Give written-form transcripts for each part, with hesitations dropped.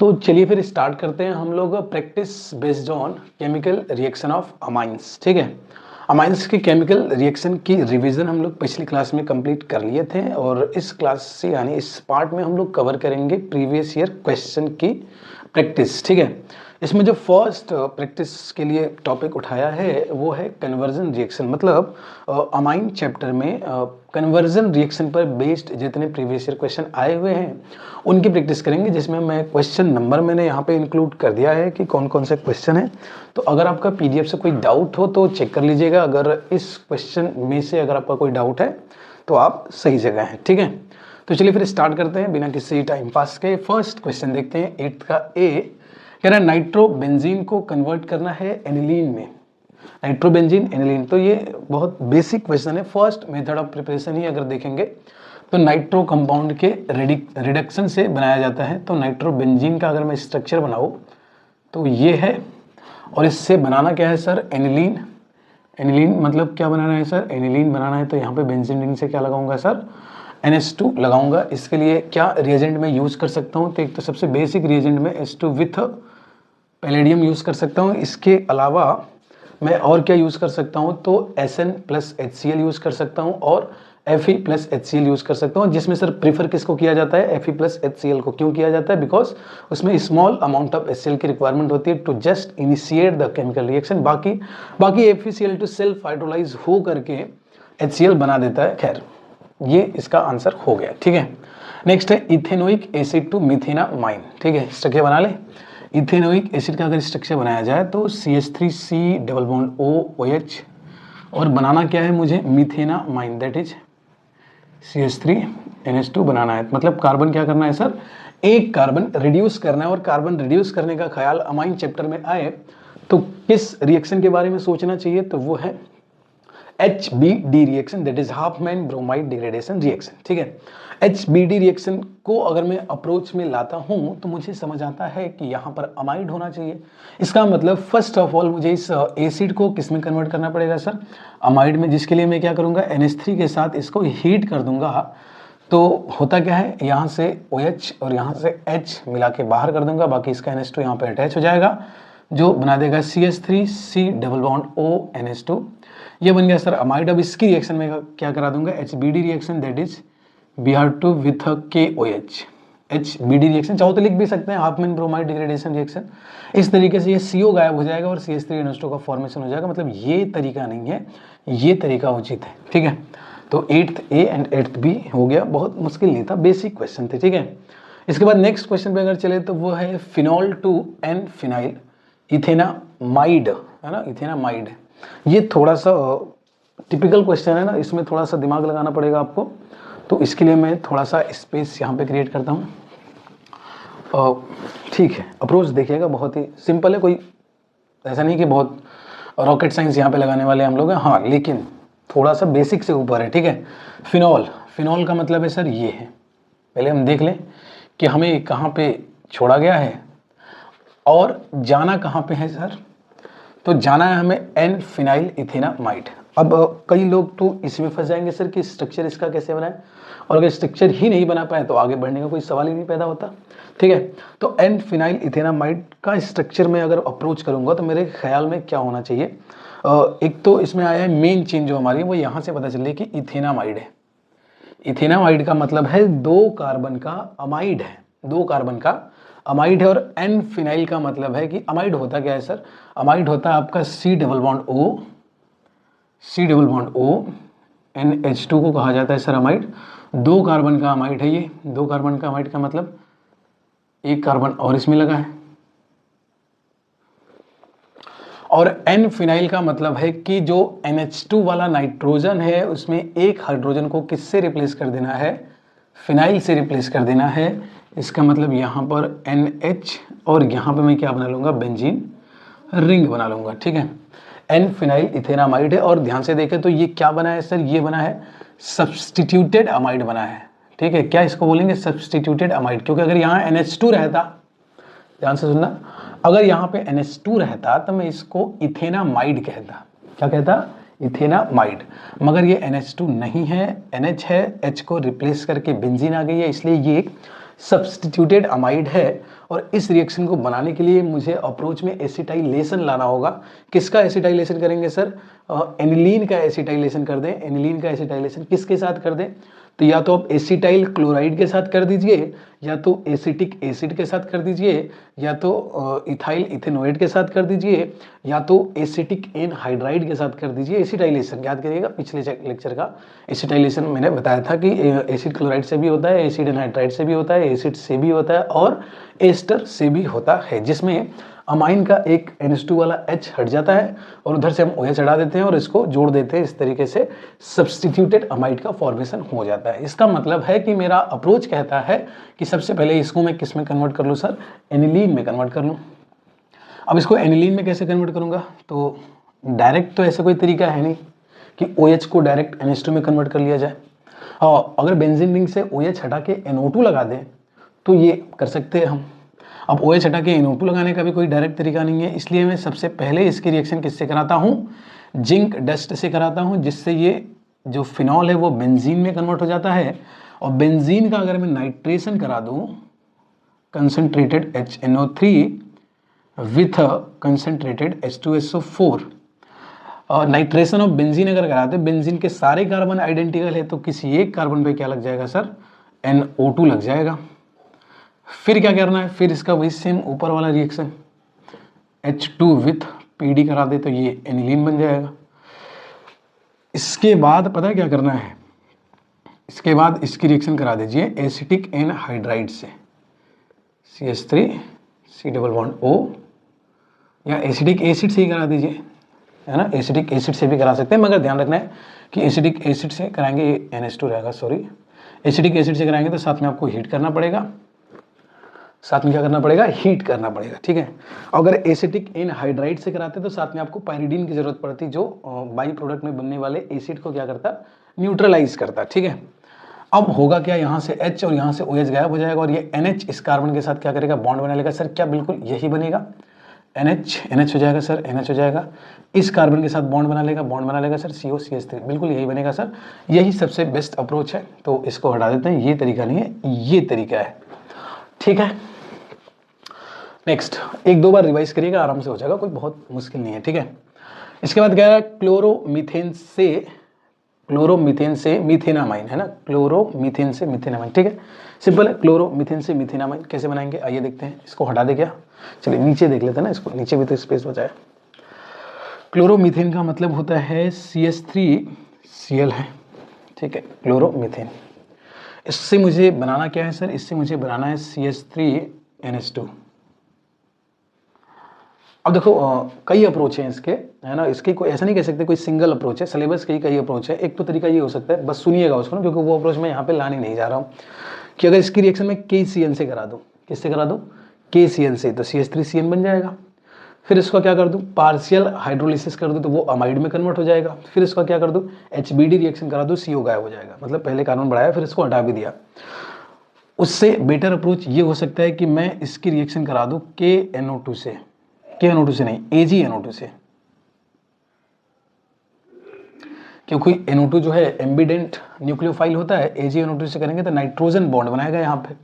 तो चलिए फिर स्टार्ट करते हैं हम लोग practice based on chemical reaction of amines. ठीक है, अमाइंस के केमिकल रिएक्शन की रिवीजन हम लोग पिछली क्लास में कंप्लीट कर लिए थे और इस क्लास से यानी इस पार्ट में हम लोग कवर करेंगे प्रीवियस ईयर क्वेश्चन की प्रैक्टिस। ठीक है, इसमें जो फर्स्ट प्रैक्टिस के लिए टॉपिक उठाया है वो है कन्वर्जन रिएक्शन। मतलब अमाइन चैप्टर में कन्वर्जन रिएक्शन पर बेस्ड जितने प्रीवियस ईयर क्वेश्चन आए हुए हैं उनकी प्रैक्टिस करेंगे, जिसमें मैं क्वेश्चन नंबर मैंने यहाँ पे इंक्लूड कर दिया है कि कौन कौन से क्वेश्चन हैं। तो अगर आपका पीडीएफ से कोई डाउट हो तो चेक कर लीजिएगा। अगर इस क्वेश्चन में से अगर आपका कोई डाउट है तो आप सही जगह हैं। ठीक है, तो चलिए फिर स्टार्ट करते हैं बिना किसी टाइम पास के। फर्स्ट क्वेश्चन देखते हैं 8th का ए। कह रहा है नाइट्रोबेंजीन को कन्वर्ट करना है एनिलीन में। नाइट्रोबेंजीन एनिलीन, तो ये बहुत बेसिक क्वेश्चन है। फर्स्ट मेथड ऑफ प्रिपरेशन ही अगर देखेंगे तो नाइट्रो कंपाउंड के रिडक्शन से बनाया जाता है। तो नाइट्रोबेंजीन का अगर मैं स्ट्रक्चर बनाऊँ तो ये है, और इससे बनाना क्या है सर, एनिलीन। एनिलीन मतलब क्या बनाना है सर, एनिलीन बनाना है। तो यहाँ पे बेंजीन रिंग से क्या लगाऊंगा सर, NH2 लगाऊंगा। इसके लिए क्या रिएजेंट में यूज़ कर सकता हूँ, तो एक तो सबसे बेसिक रिएजेंट में H2 विथ पैलेडियम यूज़ कर सकता हूँ। इसके अलावा मैं और क्या यूज़ कर सकता हूँ, तो Sn प्लस HCl यूज़ कर सकता हूँ और Fe प्लस HCl यूज़ कर सकता हूँ। जिसमें सर प्रीफर किसको किया जाता है, Fe प्लस HCl को। क्यों किया जाता है, बिकॉज उसमें स्मॉल अमाउंट ऑफ HCl की रिक्वायरमेंट होती है to just initiate the chemical reaction. बाकी FeCl2 सेल्फ हाइड्रोलाइज हो करके HCl बना देता है। खैर, ये इसका आंसर हो गया। ठीक है, नेक्स्ट है इथेनोइक एसिड टू मिथेनामाइन। ठीक है, स्ट्रक्चर बना ले। इथेनोइक एसिड का अगर स्ट्रक्चर बनाया जाए तो CH3C डबल बॉन्ड OH, और बनाना क्या है मुझे, मिथेनामाइन, दैट इज CH3NH2 बनाना है। मतलब कार्बन क्या करना है सर, एक कार्बन रिड्यूस करना है। और कार्बन रिड्यूस करने का ख्याल अमाइन चैप्टर में आए तो किस रिएक्शन के बारे में सोचना चाहिए, तो वो है HBD reaction, that is Hopman bromide degradation reaction. ठीक है, HBD रिएक्शन को अगर मैं अप्रोच में लाता हूं तो मुझे समझ आता है कि यहाँ पर अमाइड होना चाहिए। इसका मतलब फर्स्ट ऑफ ऑल मुझे इस एसिड को किस में कन्वर्ट करना पड़ेगा सर, अमाइड में, जिसके लिए मैं क्या करूँगा, NH3 के साथ इसको हीट कर दूंगा। तो होता क्या है, यहाँ से OH और यहाँ से H मिला के बाहर कर दूंगा, बाकी इसका NH2 यहाँ पर अटैच हो जाएगा जो बना देगा CH3C डबल बॉन्ड ONH2। ये बन गया सर अमाइड। अब इसकी रिएक्शन में क्या करा दूंगा, HBD reaction, that is Br2 with KOH। HBD reaction चाहो तो लिख भी सकते हैं, हाफमैन ब्रोमाइड डिग्रेडेशन रिएक्शन। इस तरीके से ये CO गायब हो जाएगा और CH3NH2 का फॉर्मेशन हो जाएगा। मतलब ये तरीका नहीं है, ये तरीका उचित है। ठीक है, तो 8th A and 8th B हो गया। बहुत मुश्किल नहीं था, बेसिक क्वेश्चन थे। ठीक है, इसके बाद नेक्स्ट क्वेश्चन पे अगर चले तो वो है phenol to N phenyl ethanamide, है ना, इथेनामाइड। ये थोड़ा सा टिपिकल क्वेश्चन है ना, इसमें थोड़ा सा दिमाग लगाना पड़ेगा आपको। तो इसके लिए मैं थोड़ा सा स्पेस यहाँ पे क्रिएट करता हूँ। ठीक है, अप्रोच देखिएगा, बहुत ही सिंपल है, कोई ऐसा नहीं कि बहुत रॉकेट साइंस यहाँ पे लगाने वाले हम लोग हैं। हाँ, लेकिन थोड़ा सा बेसिक से ऊपर है। ठीक है, फिनॉल का मतलब है सर ये है। पहले हम देख लें कि हमें कहाँ पे छोड़ा गया है और जाना कहाँ पे है सर। तो जाना है हमें एन फिनाइल इथेनामाइड। अब कई लोग तो इसमें फंस जाएंगे सर कि स्ट्रक्चर इसका कैसे बनाए, और अगर स्ट्रक्चर ही नहीं बना पाए तो आगे बढ़ने का कोई सवाल ही नहीं पैदा होता। ठीक है, तो एन फिनाइल इथेनामाइड का स्ट्रक्चर में अगर अप्रोच करूंगा तो मेरे ख्याल में क्या होना चाहिए, एक तो इसमें आया है मेन चेंज जो हमारी है वो यहाँ से पता चले कि इथेनामाइड है। इथेनामाइड का मतलब है 2 कार्बन का अमाइड है, 2 कार्बन का अमाइड है। और एन फिनाइल का मतलब है कि अमाइड होता क्या है सर, अमाइड होता है आपका C double bond O NH2 को कहा जाता है सर अमाइड। 2 कार्बन का अमाइड है ये। 2 कार्बन का अमाइड का मतलब 1 कार्बन और इसमें लगा है। और एन फिनाइल का मतलब है कि जो NH2 वाला नाइट्रोजन है उसमें एक हाइड्रोजन को किससे रिप्लेस कर देना है, फिनाइल से रिप्लेस कर देना है। इसका मतलब यहाँ पर NH और यहाँ पे मैं क्या बना लूँगा, बेंजीन रिंग बना लूँगा। ठीक है, एन फिनाइल इथेनामाइड है। और ध्यान से देखें तो ये क्या बना है सर, ये बना है सब्स्टिट्यूटेड अमाइड बना है। ठीक है, क्या इसको बोलेंगे, सब्स्टिट्यूटेड अमाइड। क्योंकि अगर यहाँ NH2 रहता, ध्यान से सुनना, अगर यहाँ पे NH2 रहता तो मैं इसको इथेनामाइड कहता। क्या कहता, इथेनामाइड। मगर ये NH2 नहीं है, NH है, H को रिप्लेस करके बेंजीन आ गई है, इसलिए ये एक सब्स्टिट्यूटेड अमाइड है। और इस रिएक्शन को बनाने के लिए मुझे अप्रोच में एसिटाइलेशन लाना होगा। किसका एसिटाइलेशन करेंगे सर? एनिलीन का एसिटाइलेशन कर दें। एनिलीन का एसिटाइलेशन किसके साथ कर दें? तो या तो आप एसिटाइल क्लोराइड के साथ कर दीजिए, या तो एसिटिक एसिड के साथ कर दीजिए, या तो इथाइल इथेनोएट के साथ कर दीजिए, या तो एसिटिक एनहाइड्राइड के साथ कर दीजिए एसिटाइलेशन। याद करिएगा पिछले लेक्चर का एसिटाइलेशन मैंने बताया था कि एसिड क्लोराइड से भी होता है, एसिड एनहाइड्राइड से भी होता है, एसिड से भी होता है और एस्टर से भी होता है, जिसमें अमाइन का एक NH2 वाला H हट जाता है और उधर से हम OH हटा देते हैं और इसको जोड़ देते हैं। इस तरीके से सब्सटीट्यूटेड अमाइड का फॉर्मेशन हो जाता है। इसका मतलब है कि मेरा अप्रोच कहता है कि सबसे पहले इसको मैं किस में कन्वर्ट कर लूँ सर? एनिलीन में कन्वर्ट कर लूँ। अब इसको एनिलीन में कैसे कन्वर्ट करूँगा? तो डायरेक्ट तो ऐसा कोई तरीका है नहीं कि OH को डायरेक्ट NH2 में कन्वर्ट कर लिया जाए। और अगर बेंजीन रिंग से OH हटा के NO2 लगा दें तो ये कर सकते हैं हम। अब OH हटा के NO2 लगाने का भी कोई डायरेक्ट तरीका नहीं है, इसलिए मैं सबसे पहले इसकी रिएक्शन किससे कराता हूँ? जिंक डस्ट से कराता हूँ, जिससे ये जो फिनॉल है वो बेंजीन में कन्वर्ट हो जाता है। और बेंजीन का अगर मैं नाइट्रेशन करा दूँ concentrated HNO3 with concentrated H2SO4, और नाइट्रेशन ऑफ बेंजीन अगर कराते हैं, बेंजीन के सारे कार्बन आइडेंटिकल है तो किसी एक कार्बन पे क्या लग जाएगा सर? NO2 लग जाएगा। फिर क्या करना है? फिर इसका वही सेम ऊपर वाला रिएक्शन H2 विथ PD करा दे तो ये एनिलीन बन जाएगा। इसके बाद पता है क्या करना है? इसके बाद इसकी रिएक्शन करा दीजिए एसिटिक एनहाइड्राइड से, CH3C+O, या एसिटिक एसिड से ही करा दीजिए, है ना? एसिटिक एसिड से भी करा सकते हैं, मगर ध्यान रखना है कि एसिटिक एसिड से कराएंगे ये NH2 रहेगा, सॉरी, एसिटिक एसिड से कराएंगे तो साथ में आपको हीट करना पड़ेगा। साथ में क्या करना पड़ेगा? हीट करना पड़ेगा, ठीक है। अगर एसिटिक एनहाइड्राइड से कराते तो साथ में आपको पायरिडीन की जरूरत पड़ती, जो बाई प्रोडक्ट में बनने वाले एसिड को क्या करता? न्यूट्रलाइज करता, ठीक है। अब होगा क्या? यहाँ से H और यहाँ से OH गायब हो जाएगा और ये NH इस कार्बन के साथ क्या करेगा? बॉन्ड बना लेगा। सर क्या बिल्कुल यही बनेगा? NH हो जाएगा सर, NH हो जाएगा, इस कार्बन के साथ बॉन्ड बना लेगा सर, CO CH3, बिल्कुल यही बनेगा सर। यही सबसे बेस्ट अप्रोच है, तो इसको हटा देते हैं। ये तरीका नहीं है, ये तरीका है, ठीक है। नेक्स्ट एक दो बार रिवाइज करिएगा, आराम से हो जाएगा, कोई बहुत मुश्किल नहीं है, ठीक है। इसके बाद क्या है? क्लोरोमीथेन से मीथेनामाइन, है ना? क्लोरोमीथेन से मीथेनामाइन, ठीक है, सिंपल है। क्लोरोमीथेन से मीथेनामाइन कैसे बनाएंगे आइए देखते हैं। इसको हटा दे क्या? चलिए नीचे देख लेते हैं ना, इसको नीचे भी तो स्पेस बचा है। क्लोरोमीथेन का मतलब होता है CH3Cl है, ठीक है, क्लोरोमीथेन। इससे मुझे बनाना क्या है सर? इससे मुझे बनाना है CH3NH2। अब देखो कई अप्रोच हैं इसके, है ना? इसकी कोई ऐसा नहीं कह सकते कोई सिंगल अप्रोच है, सिलेबस के कई अप्रोच है। एक तो तरीका ये हो सकता है, बस सुनिएगा उसको ना, क्योंकि वो अप्रोच मैं यहाँ पे लाने नहीं जा रहा हूँ, कि अगर इसकी रिएक्शन में KCl से करा दूँ, किससे करा दूँ? KCl से, तो CH3Cn बन जाएगा। फिर इसका क्या कर दूँ? पार्शियल हाइड्रोलिसिस कर दूँ तो वो अमाइड में कन्वर्ट हो जाएगा। फिर इसका क्या कर दूँ? HBD रिएक्शन करा दूँ, CO गायब हो जाएगा, मतलब पहले कार्बन बढ़ाया फिर इसको हटा भी दिया। उससे बेटर अप्रोच ये हो सकता है कि मैं इसकी रिएक्शन करा दूँ KNO2 से, KNO2 से नहीं, AgNO2 से, क्योंकि NO2 जो है एम्बिडेंट न्यूक्लियोफाइल होता है। AgNO2 से करेंगे तो नाइट्रोजन बॉन्ड बनाएगा, यहाँ पे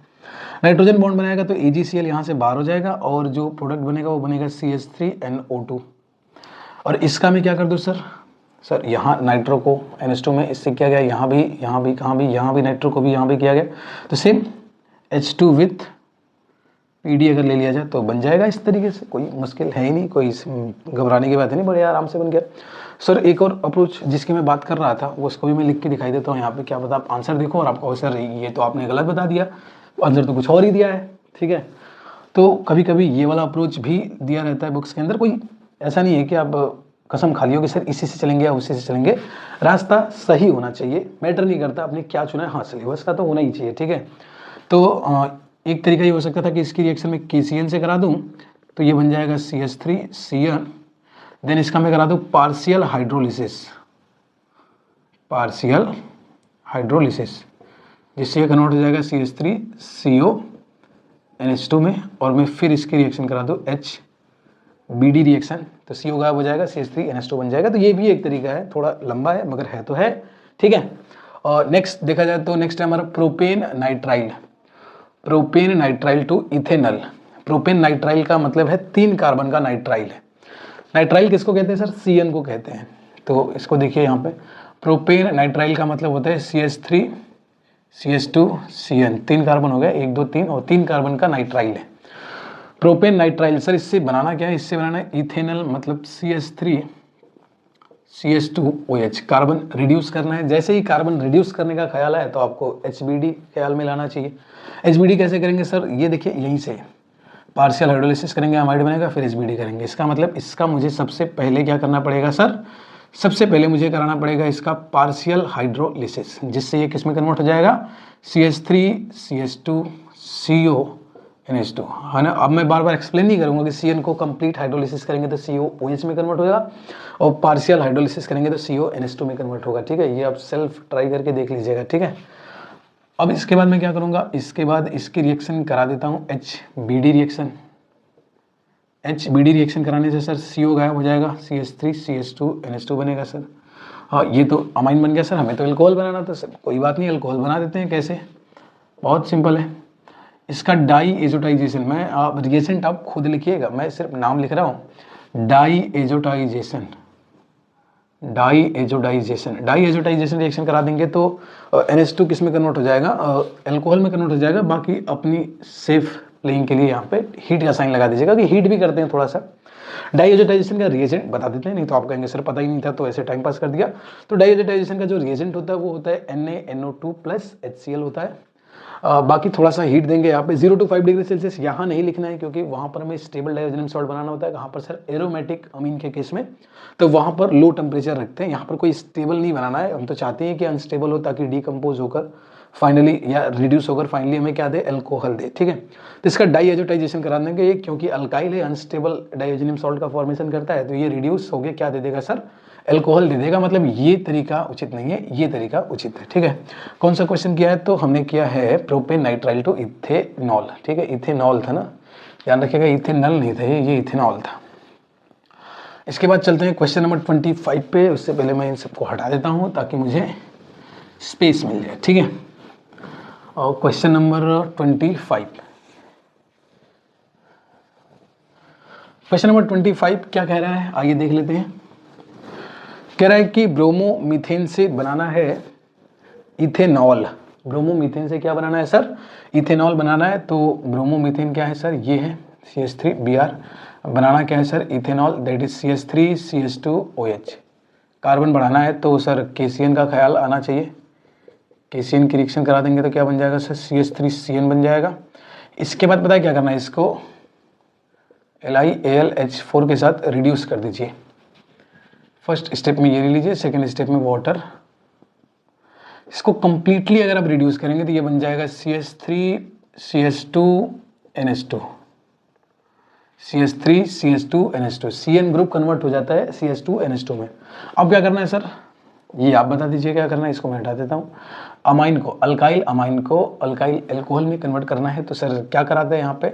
नाइट्रोजन बॉन्ड बनाएगा तो AgCl यहाँ से बाहर हो जाएगा और जो प्रोडक्ट बनेगा वो बनेगा CH3NO2। और इसका मैं क्या कर दूँ सर? सर यहाँ नाइट्रो को NH2 में इससे किया गया, यहाँ भी कहाँ भी, यहाँ भी नाइट्रो को भी यहाँ भी किया गया, तो सेम H2 विथ PD अगर ले लिया जाए तो बन जाएगा इस तरीके से। कोई मुश्किल है ही नहीं, कोई घबराने की बात है नहीं, बड़े आराम से बन गया। सर एक और अप्रोच जिसकी मैं बात कर रहा था वो उसको भी मैं लिख के दिखाई देता हूँ यहाँ पे, क्या पता आप आंसर देखो और आपको सर ये तो आपने गलत बता दिया, आंसर तो कुछ और ही दिया है, ठीक है। तो कभी कभी ये वाला अप्रोच भी दिया रहता है बुक्स के अंदर। कोई ऐसा नहीं है कि आप कसम खा लियो कि सर इसी से चलेंगे या उसी से चलेंगे, रास्ता सही होना चाहिए, मैटर नहीं करता आपने क्या चुना है, हाँ सिलेबस का तो होना ही चाहिए, ठीक है। तो एक तरीका ये हो सकता था कि इसकी रिएक्शन में KCl से करा दूं तो ये बन जाएगा CH3Cl, देन इसका मैं करा दूं पार्शियल हाइड्रोलिसिस, जिससे ये कन्वर्ट हो जाएगा CH3CONH2 में, और मैं फिर इसकी रिएक्शन करा दूं HBD रिएक्शन, तो CO गायब हो जाएगा, CH3NH2 बन जाएगा। तो ये भी एक तरीका है, थोड़ा लंबा है मगर है तो है, ठीक है। और नेक्स्ट देखा जाए तो नेक्स्ट है हमारा propane nitrile to ethanal. Propane nitrile का मतलब है 3 कार्बन का नाइट्राइल है। नाइट्राइल किसको कहते हैं सर? CN को कहते हैं। तो इसको देखिए यहाँ पे प्रोपेन नाइट्राइल का मतलब होता है CH3 CH2 CN, 3 कार्बन हो गया, 1 2 3, और 3 कार्बन का नाइट्राइल है प्रोपेन नाइट्राइल। सर इससे बनाना क्या है? इससे बनाना है इथेनॉल, मतलब CH3 CH2OH, कार्बन रिड्यूस करना है। जैसे ही कार्बन रिड्यूस करने का ख्याल आए तो आपको HBD ख्याल में लाना चाहिए। HBD कैसे करेंगे सर? ये देखिए यहीं से पार्शियल हाइड्रोलिसिस करेंगे, अमाइड बनेगा, फिर HBD करेंगे। इसका मतलब इसका मुझे सबसे पहले क्या करना पड़ेगा सर? सबसे पहले मुझे कराना पड़ेगा इसका पार्शियल हाइड्रोलिसिस, जिससे ये किस में कन्वर्ट हो जाएगा? CH3 CH2 CO NH2, है ना। अब मैं बार बार एक्सप्लेन नहीं करूंगा कि CN को कंप्लीट हाइड्रोलिसिस करेंगे तो COOH में कन्वर्ट होगा, और पार्शियल हाइड्रोलिसिस करेंगे तो CONH2 में कन्वर्ट होगा। ठीक है, ये आप सेल्फ ट्राई करके देख लीजिएगा। ठीक है, अब इसके बाद मैं क्या करूंगा? इसके बाद इसकी रिएक्शन करा देता हूँ HBD रिएक्शन। HBD रिएक्शन कराने से सर CO गायब हो जाएगा, CH3 CH2 NH2 बनेगा सर। हाँ, ये तो अमाइन बन गया सर, हमें तो अल्कोहल बनाना था सर। कोई बात नहीं, अल्कोहल बना देते हैं। कैसे? बहुत सिंपल है। इसका डाई एजोटाइजेशन, मैं आप रिएजेंट आप खुद लिखिएगा, मैं सिर्फ नाम लिख रहा हूँ। Diazotization diazotization reaction करा देंगे तो NH2 किस में कन्वर्ट हो जाएगा? अल्कोहल में कन्वर्ट हो जाएगा। बाकी अपनी सेफ प्लेइंग के लिए यहाँ पे हीट का साइन लगा दीजिएगा कि हीट भी करते हैं थोड़ा सा। डाई एजोटाइजेशन का रिएजेंट बता देते हैं, नहीं तो आप कहेंगे सर पता ही नहीं था तो ऐसे टाइम पास कर दिया। तो डाई एजोटाइजेशन का जो रिएजेंट होता है वो होता है NaNO2 प्लस HCl होता है। बाकी थोड़ा सा हीट देंगे यहाँ पे 0 to 5 डिग्री सेल्सियस। यहाँ नहीं लिखना है क्योंकि वहाँ पर हमें स्टेबल डाइओजेनियम सॉल्ट बनाना होता है। कहाँ पर सर? एरोमेटिक अमीन के केस में, तो वहाँ पर लो टेम्परेचर रखते हैं। यहाँ पर कोई स्टेबल नहीं बनाना है, हम तो चाहते हैं कि अनस्टेबल हो ताकि डिकम्पोज होकर फाइनली या रिड्यूस होकर फाइनली हमें क्या दे? अल्कोहल दे। ठीक है, तो इसका डाई एजोटाइजेशन करा देंगे। ये क्योंकि अल्काइल है, अनस्टेबल डाइओजेनियम सॉल्ट का फॉर्मेशन करता है, तो ये रिड्यूस हो गया क्या दे देगा सर? अल्कोहल दे देगा। मतलब ये तरीका उचित नहीं है, ये तरीका उचित है। ठीक है, कौन सा क्वेश्चन किया है? तो हमने किया है प्रोपेन नाइट्राइल टू इथेनॉल। ठीक है, इथेनॉल था ना, ध्यान रखिएगा, इथेनॉल नहीं था ये इथेनॉल था। इसके बाद चलते हैं क्वेश्चन नंबर 25 पे। उससे पहले मैं इन सबको हटा देता हूँ ताकि मुझे स्पेस मिल जाए। ठीक है, और क्वेश्चन नंबर 25, क्वेश्चन नंबर 25 क्या कह रहा है? आइए देख लेते हैं। कह रहा है कि ब्रोमोमीथेन से बनाना है इथेनॉल। ब्रोमोमीथेन से क्या बनाना है सर? इथेनॉल बनाना है। तो ब्रोमोमीथेन क्या है सर? ये है CH3Br। बनाना क्या है sir? Ethanol, that is CH3 CH2OH। Carbon बढ़ाना है तो सर KCN का ख्याल आना चाहिए। KCN की रिएक्शन करा देंगे तो क्या बन जाएगा सर? CH3CN बन जाएगा। इसके बाद पता है क्या करना है? इसको LiAlH4 के साथ रिड्यूस कर दीजिए। फर्स्ट स्टेप में ये ले लीजिए, सेकेंड स्टेप में वाटर। इसको कंप्लीटली अगर आप रिड्यूस करेंगे तो ये बन जाएगा CH3 CH2 NH2, CH3 CH2 NH2। CN group convert हो जाता है CH2 NH2 में। अब क्या करना है सर? ये आप बता दीजिए क्या करना है। इसको मैं हटा देता हूँ। अमाइन को अल्काइल अल्कोहल में कन्वर्ट करना है तो सर क्या कराते हैं यहाँ पे?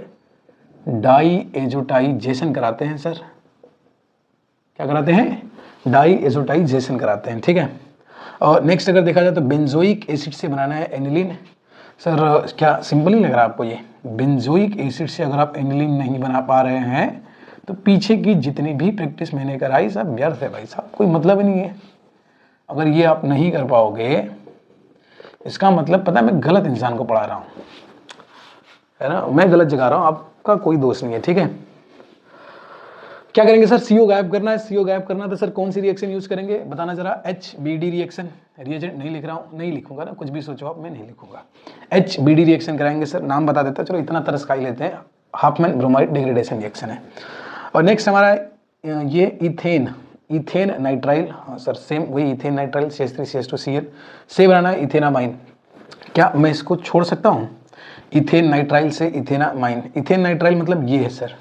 डाई एजोटाइजेशन कराते हैं सर। क्या कराते हैं? डाई एजोटाइजेशन कराते हैं। ठीक है, और नेक्स्ट अगर देखा जाए तो बेंजोइक एसिड से बनाना है एनिलीन। सर क्या सिंपल नहीं लग रहा आपको ये? बेंजोइक एसिड से अगर आप एनिलीन नहीं बना पा रहे हैं तो पीछे की जितनी भी प्रैक्टिस मैंने कराई सब व्यर्थ है भाई साहब, कोई मतलब ही नहीं है। अगर ये आप नहीं कर पाओगे इसका मतलब पता है मैं गलत इंसान को पढ़ा रहा हूँ, है ना, मैं गलत जगा रहा हूँ, आपका कोई दोष नहीं है। ठीक है, क्या करेंगे सर? CO गायब करना है। CO गायब करना तो सर कौन सी रिएक्शन यूज करेंगे बताना जरा? HBD reaction. रिएजेंट नहीं लिख रहा हूँ, नहीं लिखूंगा ना, कुछ भी सोचो आप, मैं नहीं लिखूंगा। HBD रिएक्शन कराएंगे सर, नाम बता देता, चलो इतना तरस खा ही लेते हैं। हाफमैन ब्रोमाइड डिग्रेडेशन रिएक्शन है। और नेक्स्ट हमारा ये इथेन नाइट्राइल। हाँ सर सेम वही ethane nitrile CH3 CH2 CN से बनाना है इथेनामाइन। क्या मैं इसको छोड़ सकता हूँ? इथेन नाइट्राइल से इथेनामाइन। इथेन नाइट्राइल मतलब ये है सर,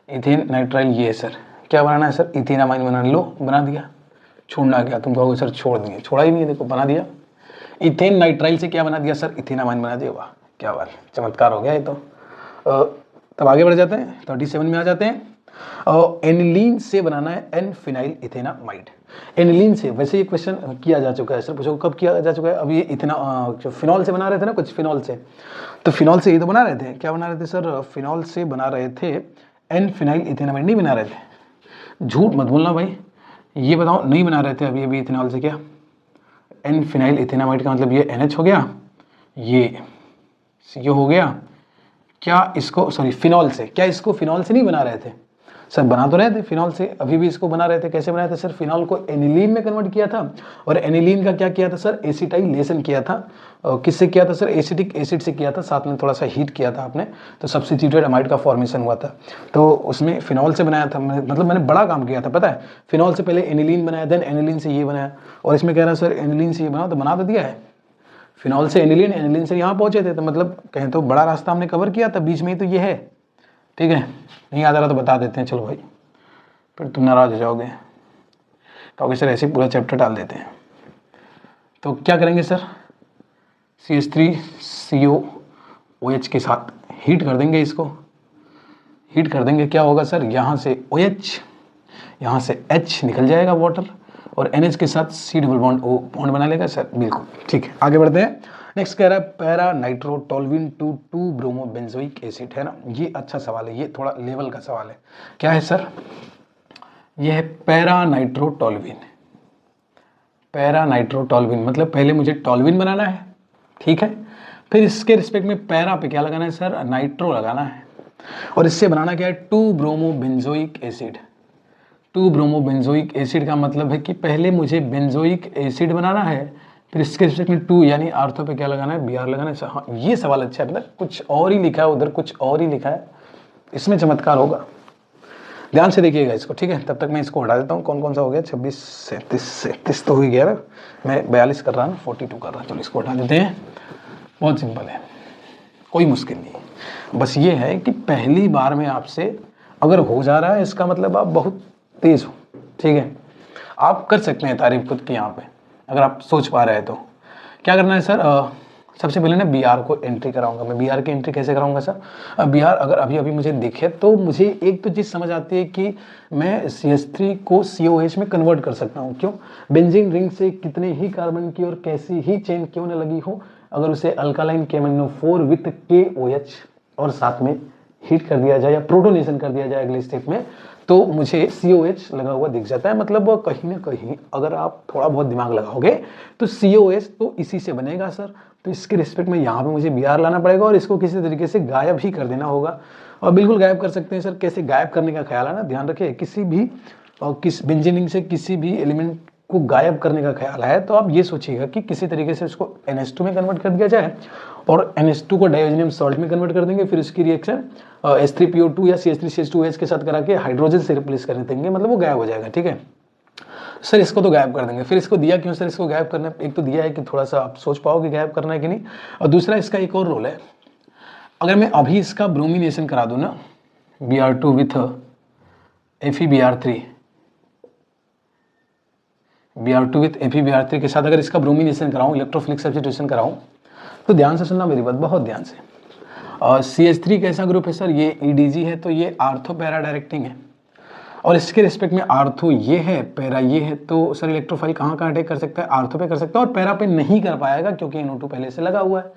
इथेन नाइट्राइल ये है सर। क्या बनाना है सर? इथेनामाइन बनाना। लो बना दिया। छोड़ना क्या? तुम कहोगे सर छोड़ दिए, छोड़ा ही नहीं है, देखो बना दिया। इथेन नाइट्राइल से क्या बना दिया सर? इथेनामाइन बना दिया। वाह क्या बात, चमत्कार हो गया ये तो। तब आगे बढ़ जाते हैं, 37 में आ जाते हैं। एनिलीन से बनाना है N-फिनाइल इथेनामाइड। एनिलीन से। वैसे ये क्वेश्चन किया जा चुका है सर, पूछो कब किया जा चुका है। अब ये इतना जो फिनॉल से बना रहे थे ना, कुछ फिनॉल से, तो फिनॉल से ये तो बना रहे थे, क्या बना रहे थे सर, फिनॉल से बना रहे थे एन फिनाइल इथेनामाइड, नहीं बना रहे थे, झूठ मत बोलना भाई, ये बताओ नहीं बना रहे थे अभी इथेनॉल से। क्या एन फिनाइल इथेनामाइड का मतलब ये NH हो गया, ये CO हो गया, क्या इसको सॉरी फिनॉल से, क्या इसको फिनॉल से नहीं बना रहे थे सर, बना तो रहे थे फिनॉल से, अभी भी इसको बना रहे थे। कैसे बनाए थे सर, फिनॉल को एनिलीन में कन्वर्ट किया था, और एनिलीन का क्या किया था सर, एसिटाइलेशन किया था। किससे किया था सर, एसिटिक एसिड से किया था, साथ में थोड़ा सा हीट किया था आपने, तो सब्स्टिट्यूटेड अमाइड का फॉर्मेशन हुआ था। तो उसमें फिनॉल से बनाया था, मतलब मैंने बड़ा काम किया था पता है। फिनॉल से पहले एनिलीन बनाया, देन एनिलीन से ये बनाया, और इसमें कह रहा है सर एनिलीन से ये बना, तो बना तो दिया है। फिनॉल से एनिलीन, एनिलीन से यहाँ पहुंचे थे, तो मतलब कहें तो बड़ा रास्ता हमने कवर किया था, बीच में ही तो ये है। ठीक है, नहीं याद आ रहा तो बता देते हैं, चलो भाई फिर तुम नाराज हो जाओगे, तो सर ऐसे पूरा चैप्टर डाल देते हैं। तो क्या करेंगे सर, CH3COOH के साथ हीट कर देंगे, इसको हीट कर देंगे, क्या होगा सर, यहाँ से OH, यहाँ से H निकल जाएगा वाटर, और NH के साथ C double bond O bond बना लेगा सर, बिल्कुल ठीक है। आगे बढ़ते हैं, नेक्स्ट कह रहा है para nitrotoluene to 2 bromo benzoic acid, है ना, ये अच्छा सवाल है, ये थोड़ा लेवल का सवाल है। क्या है सर, ये है पैरा नाइट्रोटोल्विन, पैरा नाइट्रोटोल्विन मतलब पहले मुझे टोल्विन बनाना है, ठीक है, फिर इसके रिस्पेक्ट में पैरा पे क्या लगाना है सर, नाइट्रो लगाना है, और इससे बनाना क्या है, 2 bromo benzoic acid. 2 bromo benzoic acid का मतलब है कि पहले मुझे बेंजोइक एसिड बनाना है, फिर इसके रिस्पेक्ट में 2 यानी आर्थो पे क्या लगाना है, Br लगाना है। हाँ ये सवाल अच्छा है, मतलब कुछ और ही लिखा है, उधर कुछ और ही लिखा है, इसमें चमत्कार होगा, ध्यान से देखिएगा इसको, ठीक है। तब तक मैं इसको हटा देता हूँ, कौन कौन सा हो गया, 26 37 तो हो ही गया ना, मैं 42 कर रहा हूँ, 42 कर रहा हूँ, चलो इसको हटा देते हैं। बहुत सिंपल है, कोई मुश्किल नहीं, बस ये है कि पहली बार में आपसे अगर हो जा रहा है इसका मतलब आप बहुत तेज हो, ठीक है। आप कर सकते हैं तारीफ खुद की यहाँ पे, अगर आप सोच पा रहे हैं तो। क्या करना है सर, सबसे पहले ना Br को एंट्री कराऊंगा मैं। Br की एंट्री कैसे कराऊंगा सर, Br अगर अभी मुझे दिखे तो मुझे एक तो चीज़ समझ आती है कि मैं CH3 को COH में कन्वर्ट कर सकता हूँ। क्यों, बेंजीन रिंग से कितने ही कार्बन की और कैसी ही चेन क्यों न लगी हो, अगर उसे अल्कालाइन KMnO4 विथ KOH और साथ में हीट कर दिया जाए या प्रोटोनेशन कर दिया जाए अगले स्टेप में, तो मुझे COH लगा हुआ दिख जाता है। मतलब कहीं ना कहीं अगर आप थोड़ा बहुत दिमाग लगाओगे तो COH तो इसी से बनेगा सर। तो इसके रिस्पेक्ट में यहाँ पे मुझे Br लाना पड़ेगा और इसको किसी तरीके से गायब ही कर देना होगा। और बिल्कुल गायब कर सकते हैं सर, कैसे गायब करने का ख्याल है ना, ध्यान रखिए, किसी भी बेंजीन से किसी भी एलिमेंट को गायब करने का ख्याल है तो आप ये सोचिएगा कि किसी तरीके से उसको NH2 में कन्वर्ट कर दिया जाए और NH2 को डाइओनियम सॉल्ट में कन्वर्ट कर देंगे, फिर उसकी रिएक्शन H3PO2 या CH3CH2OH के साथ करा के हाइड्रोजन से रिप्लेस कर देंगे, मतलब वो गायब हो जाएगा, ठीक है सर। इसको तो गायब कर देंगे। फिर इसको दिया क्यों सर, इसको गायब करना, एक तो दिया है कि थोड़ा सा आप सोच पाओगे गायब करना है कि नहीं, और दूसरा इसका एक और रोल है, अगर मैं अभी इसका ब्रोमिनेशन करा दूं ना Br2 with FeBr3, Br2 with FeBr3 के साथ अगर इसका ब्रोमिनेशन कराऊं, इलेक्ट्रोफिलिक सब्स्टिट्यूशन कराऊं, तो ध्यान से सुनना मेरी बात, बहुत ध्यान से। और CH3 कैसा ग्रुप है सर, ये EDG है, तो ये आर्थो पैरा डायरेक्टिंग है, और इसके रिस्पेक्ट में आर्थो ये है, पैरा ये है, तो सर इलेक्ट्रोफाइल कहाँ कहाँ अटैक कर सकता है, आर्थो पे कर सकता है, और पैरा पे नहीं कर पाएगा क्योंकि NO2 पहले से लगा हुआ है।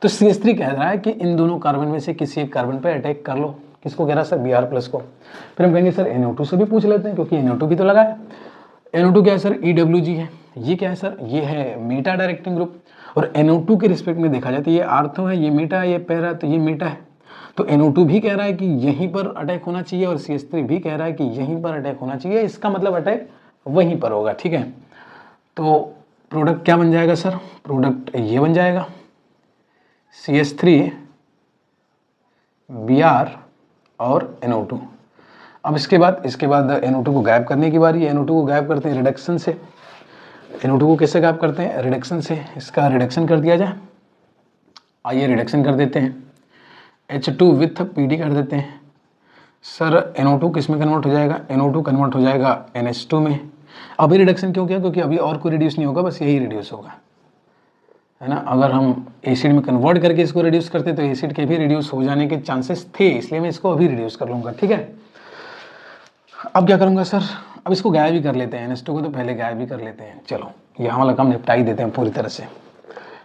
तो CH3 कह रहा है कि इन दोनों कार्बन में से किसी एक कार्बन पे अटैक कर लो। किसको कह रहा है सर, Br+ को। फिर हम कहेंगे सर NO2 से भी पूछ लेते हैं क्योंकि NO2 भी तो लगा है। NO2 क्या है सर, EWG है। ये क्या है सर, ये है मेटा डायरेक्टिंग ग्रुप, और NO2 के रिस्पेक्ट में देखा जाए तो ये आर्थो है, ये मेटा है, ये पैरा, तो ये मेटा है। तो NO2 भी कह रहा है कि यहीं पर अटैक होना चाहिए और CH3 भी कह रहा है कि यहीं पर अटैक होना चाहिए, इसका मतलब अटैक वहीं पर होगा, ठीक है। तो प्रोडक्ट क्या बन जाएगा सर, प्रोडक्ट ये बन जाएगा CH3 Br और NO2। अब इसके बाद NO2 को गायब करने की बारी है। NO2 को गायब करते हैं रिडक्शन से। NO2 को कैसे गायब करते हैं, रिडक्शन से। इसका रिडक्शन कर दिया जाए, आइए रिडक्शन कर देते हैं, H2 विथ PD कर देते हैं सर। NO2 किस में कन्वर्ट हो जाएगा, NO2 कन्वर्ट हो जाएगा NH2 में। अभी रिडक्शन क्यों किया, क्योंकि अभी और कोई रिड्यूस नहीं होगा, बस यही रिड्यूस होगा, है ना। अगर हम एसिड में कन्वर्ट करके इसको रिड्यूस करते तो एसिड के भी रिड्यूस हो जाने के चांसेस थे, इसलिए मैं इसको अभी रिड्यूस कर लूँगा, ठीक है। अब क्या करूँगा सर, अब इसको गायब भी कर लेते हैं, NH2 को तो पहले गायब भी कर लेते हैं। चलो यहाँ वाला काम निपटा ही देते हैं पूरी तरह से।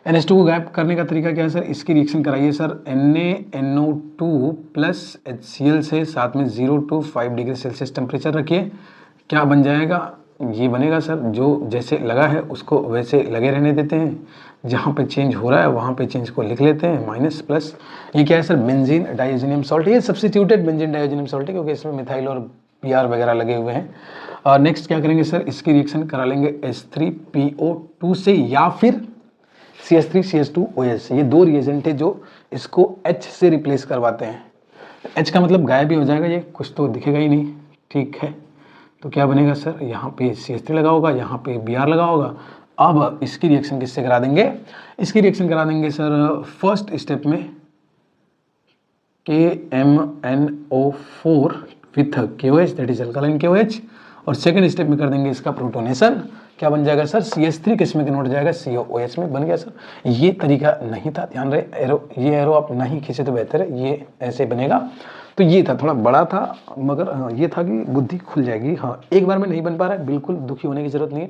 NH2 को गायब करने का तरीका क्या है सर, इसकी रिएक्शन कराइए सर NaNO2 प्लस HCl से, साथ में 0 to 5 डिग्री सेल्सियस टेम्परेचर रखिए। क्या बन जाएगा, ये बनेगा सर, जो जैसे लगा है उसको वैसे लगे रहने देते हैं, जहाँ पे चेंज हो रहा है वहाँ पे चेंज को लिख लेते हैं माइनस प्लस। ये क्या है सर, बेंजीन डाइओजिनियम सॉल्ट, ये सब्स्टिट्यूटेड बेंजीन डाइओजिनियम सॉल्ट है क्योंकि इसमें मिथाइल और PR वगैरह लगे हुए हैं। और नेक्स्ट क्या करेंगे सर, इसकी रिएक्शन करा लेंगे H3PO2 से या फिर CH3CH2OH। ये दो रिएजेंट है जो इसको H से रिप्लेस करवाते हैं। H का मतलब गायब ही हो जाएगा, ये कुछ तो दिखेगा ही नहीं, ठीक है। तो क्या बनेगा सर, यहाँ पे CH3 लगा होगा, यहाँ पे Br लगा होगा। अब इसकी रिएक्शन किससे करा देंगे, इसकी रिएक्शन करा देंगे सर फर्स्ट स्टेप में KMNO4 with KOH, that is alkaline KOH, और सेकंड स्टेप में कर देंगे इसका प्रोटोनेशन। क्या बन जाएगा सर, CH3 किस में कन्वर्ट हो जाएगा, COOH में। बन गया सर। ये तरीका नहीं था, ध्यान रहे, एरो, ये एरो आप नहीं खींचे तो बेहतर है, ये ऐसे बनेगा। तो ये था, थोड़ा बड़ा था, मगर हाँ ये था कि बुद्धि खुल जाएगी। हाँ, एक बार में नहीं बन पा रहा है, बिल्कुल दुखी होने की जरूरत नहीं है।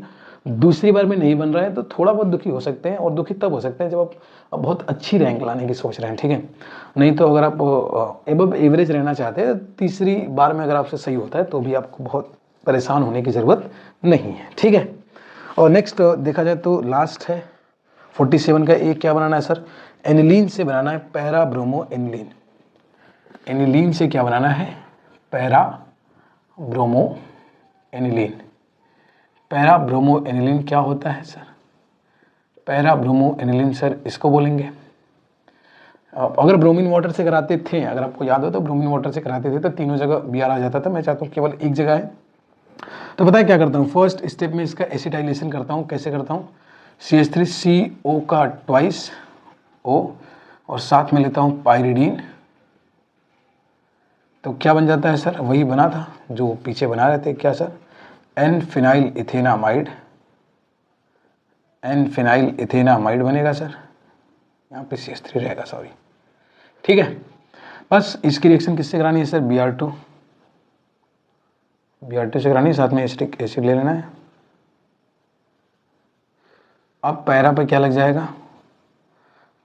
दूसरी बार में नहीं बन रहा है तो थोड़ा बहुत दुखी हो सकते हैं, और दुखी तब हो सकते हैं जब आप बहुत अच्छी रैंक लाने की सोच रहे हैं, ठीक है। नहीं तो अगर आप एबव एवरेज रहना चाहते हैं, तीसरी बार में अगर आपसे सही होता है तो भी आपको बहुत परेशान होने की ज़रूरत नहीं है, ठीक है। और नेक्स्ट देखा जाए तो लास्ट है 47 का। एक क्या बनाना है सर, एनिलीन से बनाना है पैरा ब्रोमो एनिलीन। एनिलीन से क्या बनाना है, para bromo aniline. Para bromo aniline क्या होता है sir, para bromo aniline sir इसको बोलेंगे। अगर ब्रोमीन वाटर से कराते थे, अगर आपको याद हो तो ब्रोमीन वाटर से कराते थे तो तीनों जगह Br आ जाता था। मैं चाहता हूँ केवल एक जगह है, तो पता है क्या करता हूँ, फर्स्ट स्टेप में इसका एसिटाइलेशन करता हूँ। कैसे करता हूँ, CH3CO का ट्वाइस O और साथ में लेता हूँ पायरिडीन। तो क्या बन जाता है सर, वही बना था जो पीछे बना रहे थे। क्या सर, N-फिनाइल इथेनामाइड, N-फिनाइल इथेनामाइड बनेगा सर। यहाँ पे CH3 रहेगा, सॉरी, ठीक है। बस इसकी रिएक्शन किससे करानी है सर, Br2 से करानी है, साथ में एसिटिक एसिड ले लेना है। अब पैरा पे क्या लग जाएगा,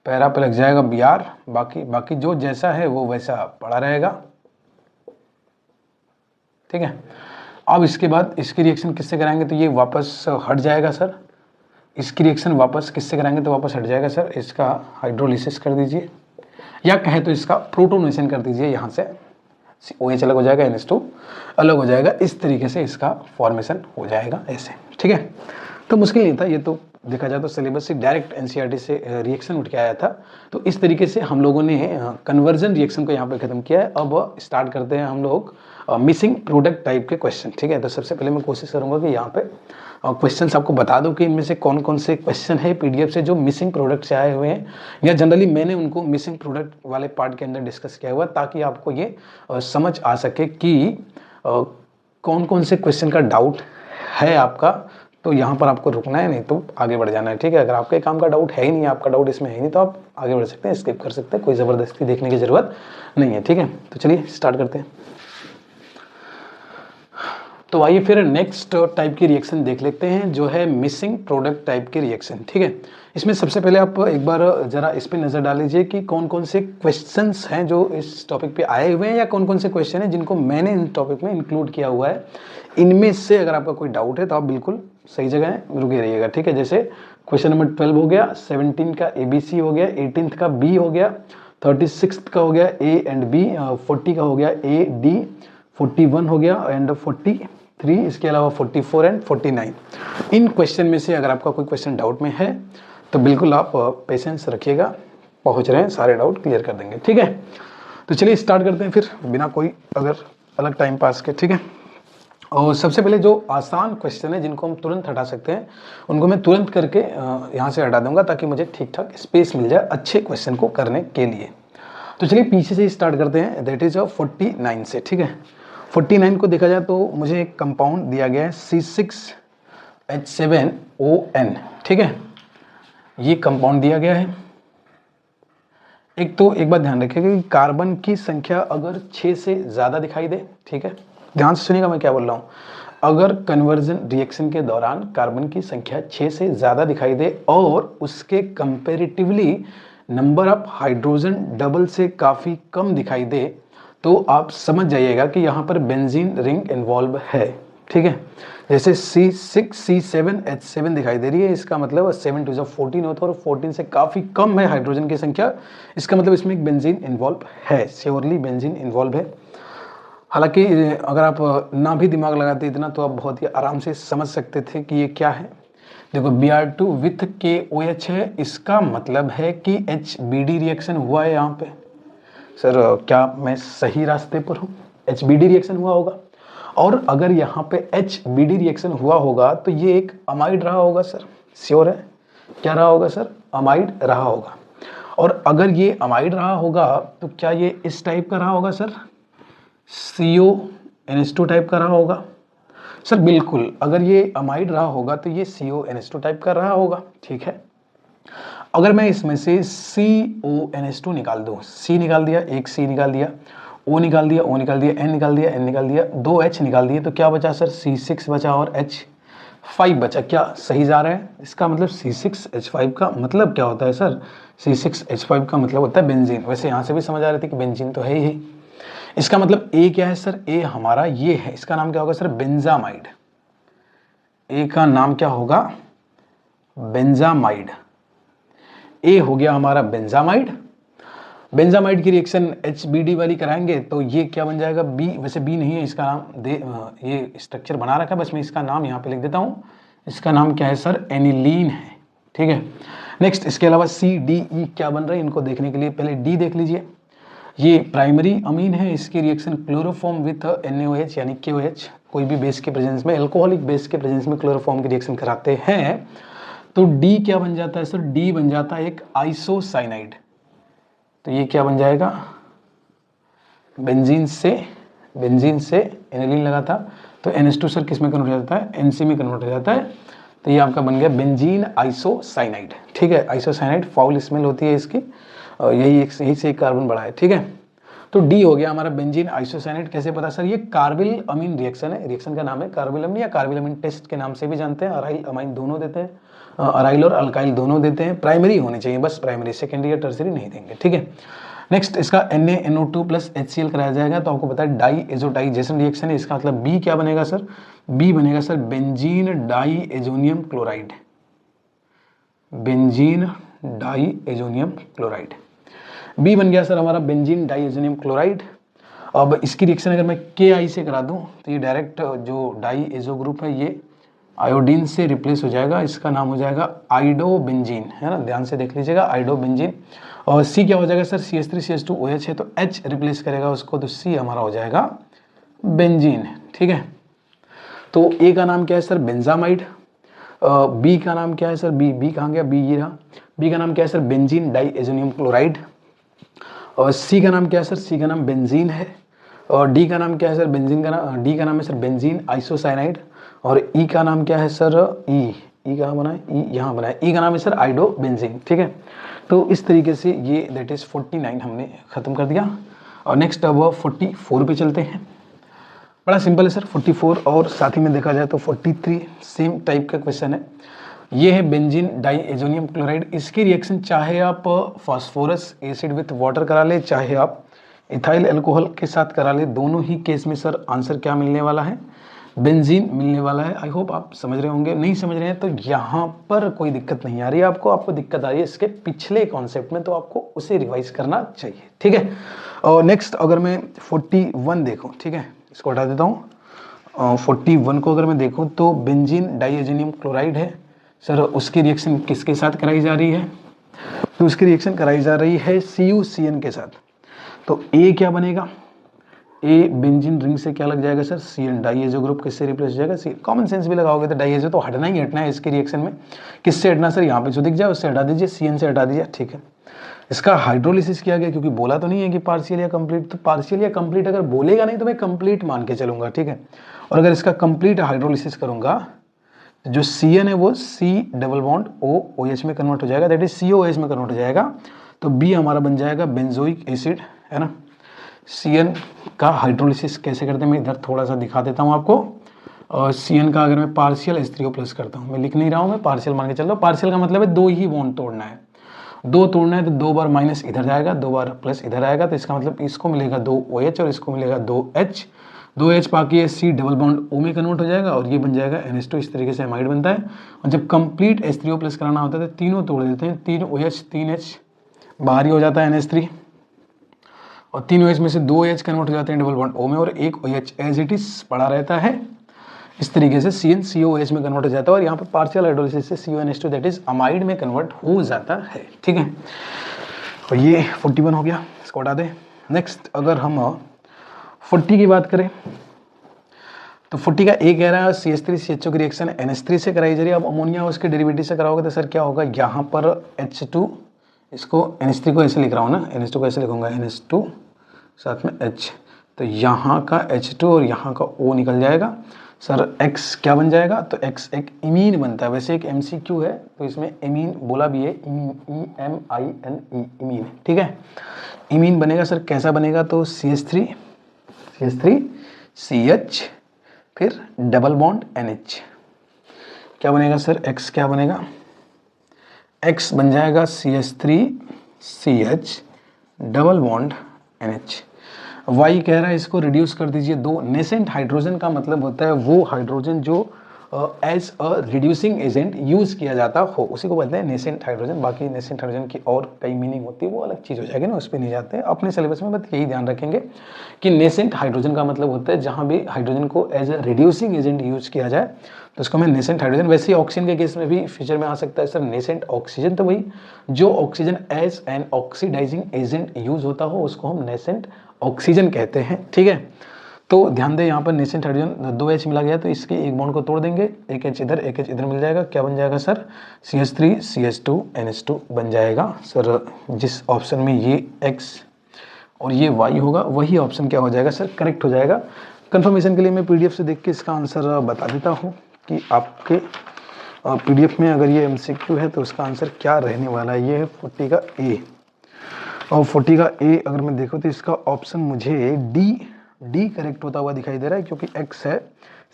पैरा पे लग जाएगा Br, बाकी जो जैसा है वो वैसा पड़ा रहेगा, ठीक है। अब इसके बाद इसकी रिएक्शन किससे कराएंगे तो ये वापस हट जाएगा सर। इसकी रिएक्शन वापस किससे कराएंगे तो वापस हट जाएगा सर, इसका हाइड्रोलिसिस कर दीजिए, या कहे तो इसका प्रोटोनेशन कर दीजिए। यहाँ से OH अलग हो जाएगा, NH2 अलग हो जाएगा, इस तरीके से इसका फॉर्मेशन हो जाएगा ऐसे, ठीक है। तो मुश्किल नहीं था, ये तो देखा जाए तो सिलेबस से डायरेक्ट NCERT से रिएक्शन उठ के आया था। तो इस तरीके से हम लोगों ने कन्वर्जन रिएक्शन को यहाँ पे ख़त्म किया है। अब स्टार्ट करते हैं हम लोग मिसिंग प्रोडक्ट टाइप के क्वेश्चन, ठीक है। तो सबसे पहले मैं कोशिश करूँगा कि यहाँ पे क्वेश्चंस आपको बता दूं कि इनमें से कौन कौन से क्वेश्चन है PDF से जो मिसिंग प्रोडक्ट से आए हुए हैं, या जनरली मैंने उनको मिसिंग प्रोडक्ट वाले पार्ट के अंदर डिस्कस किया हुआ, ताकि आपको ये समझ आ सके कि कौन कौन से क्वेश्चन का डाउट है आपका। तो यहाँ पर आपको रुकना है, नहीं तो आगे बढ़ जाना है, ठीक है। अगर आपके काम का डाउट है ही नहीं, आपका डाउट इसमें है ही नहीं, तो आप आगे बढ़ सकते हैं, स्किप कर सकते हैं, कोई ज़बरदस्ती देखने की ज़रूरत नहीं है, ठीक है। तो चलिए स्टार्ट करते हैं। तो आइए फिर नेक्स्ट टाइप की रिएक्शन देख लेते हैं, जो है मिसिंग प्रोडक्ट टाइप की रिएक्शन, ठीक है। इसमें सबसे पहले आप एक बार जरा इस पे नज़र डाल लीजिए कि कौन कौन से क्वेश्चंस हैं जो इस टॉपिक पे आए हुए हैं, या कौन कौन से क्वेश्चन हैं जिनको मैंने इन टॉपिक में इंक्लूड किया हुआ है। इनमें से अगर आपका कोई डाउट है तो आप बिल्कुल सही जगह है, रुके रहिएगा, ठीक है। जैसे क्वेश्चन नंबर 12 हो गया, 17 का ABC हो गया, 18 का B हो गया, 36 का हो गया A एंड B, 40 का हो गया A D, 41 हो गया एंड 43, इसके अलावा 44 एंड 49। इन क्वेश्चन में से अगर आपका कोई क्वेश्चन डाउट में है तो बिल्कुल आप पेशेंस रखिएगा, पहुंच रहे हैं, सारे डाउट क्लियर कर देंगे, ठीक है। तो चलिए स्टार्ट करते हैं फिर बिना कोई अगर अलग टाइम पास के, ठीक है। और सबसे पहले जो आसान क्वेश्चन है जिनको हम तुरंत हटा सकते हैं, उनको मैं तुरंत करके यहाँ से हटा दूंगा, ताकि मुझे ठीक ठाक स्पेस मिल जाए अच्छे क्वेश्चन को करने के लिए। तो चलिए पीछे से स्टार्ट करते हैं, दैट इज 49 से, ठीक है। 49 को देखा जाए तो मुझे एक कंपाउंड दिया गया है C6H7ON, ठीक है। ये कंपाउंड दिया गया है। एक बात ध्यान रखिएगा कि कार्बन की संख्या अगर 6 से ज़्यादा दिखाई दे, ठीक है, ध्यान से सुनिएगा मैं क्या बोल रहा हूँ। अगर कन्वर्जन रिएक्शन के दौरान कार्बन की संख्या 6 से ज़्यादा दिखाई दे और उसके comparatively number of hydrogen double से काफ़ी कम दिखाई दे, तो आप समझ जाइएगा कि यहाँ पर बेंजीन रिंग इन्वॉल्व है। ठीक है, जैसे C6 C7 H7 दिखाई दे रही है, इसका मतलब 7 2 14 होता है और 14 से काफ़ी कम है हाइड्रोजन की संख्या, इसका मतलब इसमें एक बेंजीन इन्वॉल्व है, श्योरली बेंजीन इन्वॉल्व है। हालांकि अगर आप ना भी दिमाग लगाते इतना तो आप बहुत ही आराम से समझ सकते थे कि ये क्या है। देखो Br2 विथ KOH है, इसका मतलब है कि HBD रिएक्शन हुआ है यहाँ पे। सर क्या मैं सही रास्ते पर हूँ? HBD रिएक्शन हुआ होगा, और अगर यहाँ पे HBD रिएक्शन हुआ होगा तो ये एक अमाइड रहा होगा सर, श्योर है। क्या रहा होगा सर? अमाइड रहा होगा। और अगर ये अमाइड रहा होगा तो क्या ये इस टाइप का रहा होगा सर? CONH2 टाइप का रहा होगा सर? बिल्कुल, अगर ये अमाइड रहा होगा तो ये CONH2 टाइप का रहा होगा। ठीक है, अगर मैं इसमें से CONH2 निकाल दूं, C निकाल दिया, एक C निकाल दिया, O निकाल दिया, O निकाल दिया, N निकाल दिया, N निकाल दिया, 2 H निकाल दिए, तो क्या बचा सर? C6 बचा और H5 बचा। क्या सही जा रहा है? इसका मतलब C6H5 का मतलब क्या होता है सर? C6H5 का मतलब होता है बेंजीन। वैसे यहाँ से भी समझ आ रही थी कि बेंजीन तो है ही। इसका मतलब A क्या है सर? A हमारा ये है, इसका नाम क्या होगा सर? बेंजामाइड। A का नाम क्या होगा? बेंजामाइड। A हो गया हमारा बेंजामाइड। बेंजामाइड की रिएक्शन HBD वाली कराएंगे तो ये क्या बन जाएगा? B। वैसे B नहीं है, इसका नाम ये स्ट्रक्चर बना रखा है, बस मैं इसका नाम यहाँ पे लिख देता हूँ। इसका नाम क्या है सर? एनिलीन है। ठीक है, नेक्स्ट इसके अलावा CDE क्या बन रहा है, इनको देखने के लिए पहले D देख लीजिए। ये प्राइमरी अमीन है, इसकी रिएक्शन क्लोरोफॉर्म विथ NaOH यानी KOH, कोई भी बेस के प्रेजेंस में, एल्कोहलिक बेस के प्रेजेंस में क्लोरोफॉर्म की रिएक्शन कराते हैं। तो D क्या बन जाता है सर? D बन जाता है एक आइसोसाइनाइड। तो ये क्या बन जाएगा? बेंजीन से एनिलीन लगा था तो NH2 सर किस में कन्वर्ट हो जाता है? NC में कन्वर्ट हो जाता है। तो ये आपका बन गया बेंजीन आइसोसाइनाइड। ठीक है, आइसोसाइनाइड फाउल स्मेल होती है इसकी, और यही से एक कार्बन बढ़ा है। ठीक है, तो D हो गया हमारा बेंजीन आइसोसाइनाइड। कैसे पता सर? ये कार्बिल अमीन रिएक्शन है, रिएक्शन का नाम है कार्बिल अमीन या कार्बिल अमीन टेस्ट के नाम से भी जानते हैं। अराइल अमाइन दोनों देते हैं, अराइल और अल्काइल दोनों देते हैं। प्राइमरी होनी चाहिए बस, प्राइमरी, सेकेंडरी या टर्सरी नहीं देंगे। ठीक है, नेक्स्ट इसका NaNO2 प्लस HCl कराया जाएगा। तो आपको पता है डाई एजोटाइजेशन रिएक्शन है, इसका मतलब B क्या बनेगा सर? B बनेगा sir benzene diazonium chloride. Benzene diazonium chloride, B बन गया सर हमारा बेंजीन डाई एजोनियम क्लोराइड। अब इसकी रिएक्शन अगर मैं KI से करा दूं तो ये डायरेक्ट जो डाई एजो ग्रुप है ये आयोडीन से रिप्लेस हो जाएगा, इसका नाम हो जाएगा आइडोबेंजीन, है ना, ध्यान से देख लीजिएगा, आइडोबेंजीन। और C क्या हो जाएगा सर? CH3CH2OH है तो H रिप्लेस करेगा उसको, तो C हमारा हो जाएगा बेंजीन। ठीक है, तो A का नाम क्या है सर? बेंजामाइड। B का नाम क्या है सर? B कहाँ गया? B ये रहा। B का नाम क्या है sir? Benzene diazonium chloride. और C का नाम क्या है सर? C का नाम बेंजीन है। और D का नाम क्या है सर? बेंजीन का नाम, D का नाम है सर बेंजीन आइसोसाइनाइड। और E का नाम क्या है सर? E कहाँ बना है? E यहाँ बना है। E का नाम है सर आइडोबेंजीन। ठीक है, तो इस तरीके से ये दैट इज 49 हमने खत्म कर दिया। और नेक्स्ट अब 44 पे चलते हैं। बड़ा सिंपल है सर 44, और साथ ही में देखा जाए तो 43 सेम टाइप का क्वेश्चन है। ये है बेंजीन डाई एजोनियम क्लोराइड। इसकी रिएक्शन चाहे आप फास्फोरस एसिड विथ वाटर करा ले, चाहे आप इथाइल अल्कोहल के साथ करा ले, दोनों ही केस में सर आंसर क्या मिलने वाला है? बेंजीन मिलने वाला है। आई होप आप समझ रहे होंगे। नहीं समझ रहे हैं तो यहाँ पर कोई दिक्कत नहीं आ रही है आपको दिक्कत आ रही है इसके पिछले कॉन्सेप्ट में, तो आपको उसे रिवाइज करना चाहिए। ठीक है, और नेक्स्ट अगर मैं 41 देखूँ, ठीक है, इसको हटा देता हूँ। 41 को अगर मैं देखूँ तो बेंजीन डाइएजेनियम क्लोराइड है सर, उसकी रिएक्शन किसके साथ कराई जा रही है? तो उसकी रिएक्शन कराई जा रही है CuCN के साथ। तो A क्या बनेगा? A बेंजीन रिंग से क्या लग जाएगा सर? CN। डाइएजो ग्रुप किससे रिप्लेस हो जाएगा? C। कॉमन सेंस भी लगाओगे तो डाइएजो तो हटना ही हटना है इसके रिएक्शन में। किससे हटना सर? यहाँ पे जो दिख जाए उससे हटा दीजिए, CN से हटा दीजिए। ठीक है, इसका हाइड्रोलिसिस किया गया, क्योंकि बोला तो नहीं है कि पार्शियल या कंप्लीट, तो पार्शियल या कंप्लीट अगर बोलेगा नहीं तो मैं कंप्लीट मान के चलूंगा। ठीक है, और अगर इसका कंप्लीट हाइड्रोलिसिस करूंगा जो CN है वो C डबल बॉन्ड OH में कन्वर्ट हो जाएगा, दैट इज COH में कन्वर्ट हो जाएगा। तो B हमारा बन जाएगा बेंजोइक एसिड, है ना। CN का हाइड्रोलिसिस कैसे करते हैं मैं इधर थोड़ा सा दिखा देता हूँ आपको। और CN का अगर मैं पार्शियल H3O प्लस करता हूँ, मैं लिख नहीं रहा हूँ, मैं पार्शियल मान के चल रहा हूँ। पार्शियल का मतलब है दो ही बॉन्ड तोड़ना है, दो तोड़ना है तो दो बार माइनस इधर जाएगा, दो बार प्लस इधर आएगा, तो इसका मतलब इसको मिलेगा 2 OH और इसको मिलेगा 2H। 2H बाकी है C डबल बॉन्ड O में कन्वर्ट हो जाएगा और ये बन जाएगा NH2। इस तरीके से एमाइड बनता है। और जब कंप्लीट H3O प्लस कराना होता है तो तीनों तोड़ देते हैं, 3 OH 3 H बाहर ही हो जाता है NH3 और 3 OH में से 2 OH कन्वर्ट हो जाते हैं डबल बॉन्ड O में और 1 OH एज इट इज पड़ा रहता है। इस तरीके से CN COOH में कन्वर्ट हो जाता है और यहाँ पर पार्शियल हाइड्रोलिसिस से CONH2 दैट इज अमाइड में कन्वर्ट हो जाता है। ठीक है, और ये 41 हो गया, इसको हटा दें। नेक्स्ट अगर हम 40 की बात करें तो 40 का ए कह रहा है CH3 CHO की रिएक्शन NH3 से कराई जा रही है। अब अमोनिया उसके डेरिवेटिव से कराओगे तो सर क्या होगा, यहाँ पर H2, इसको NH3 को ऐसे लिख रहा हूँ ना, NH2 को ऐसे लिखूंगा, NH2 साथ में H, तो यहाँ का H2 और यहाँ का O निकल जाएगा। सर X क्या बन जाएगा, तो X एक इमीन बनता है। वैसे एक MCQ है तो इसमें इमीन बोला भी है, EMINE इमीन। ठीक है, इमीन बनेगा सर, कैसा बनेगा, तो CH3 CH फिर डबल बॉन्ड NH, क्या बनेगा सर, X क्या बनेगा, X बन जाएगा CH3 CH double bond NH। Y कह रहा है इसको रिड्यूस कर दीजिए दो। नेसेंट हाइड्रोजन का मतलब होता है वो हाइड्रोजन जो as a reducing agent use किया जाता हो, उसी को बोलते हैं नेसेंट हाइड्रोजन। बाकी नेसेंट हाइड्रोजन की और कई मीनिंग होती है, वो अलग चीज़ हो जाएगी ना, उस पर नहीं जाते हैं। अपने सिलेबस में बस यही ध्यान रखेंगे कि नेसेंट हाइड्रोजन का मतलब होता है जहाँ भी हाइड्रोजन को as a reducing agent use किया जाए तो उसको मैं नेसेंट हाइड्रोजन। वैसे ही ऑक्सीजन के केस में भी फ्यूचर में आ सकता है सर नेसेंट ऑक्सीजन, तो वही जो oxygen as an oxidising agent use होता हो उसको हम नेसेंट ऑक्सीजन कहते हैं। ठीक है, तो ध्यान दें यहाँ पर नेसेंट हाइड्रोजन 2H मिला गया तो इसके एक बॉन्ड को तोड़ देंगे, एक H इधर एक H इधर मिल जाएगा, क्या बन जाएगा सर, CH3 CH2 NH2 बन जाएगा। सर जिस ऑप्शन में ये X और ये Y होगा वही ऑप्शन क्या हो जाएगा सर, करेक्ट हो जाएगा। कंफर्मेशन के लिए मैं PDF से देख के इसका आंसर बता देता हूँ कि आपके PDF में अगर ये MCQ है तो उसका आंसर क्या रहने वाला है। ये है 40 का A, और 40 का ए अगर मैं देखूँ तो इसका ऑप्शन मुझे डी करेक्ट होता हुआ दिखाई दे रहा है, क्योंकि X है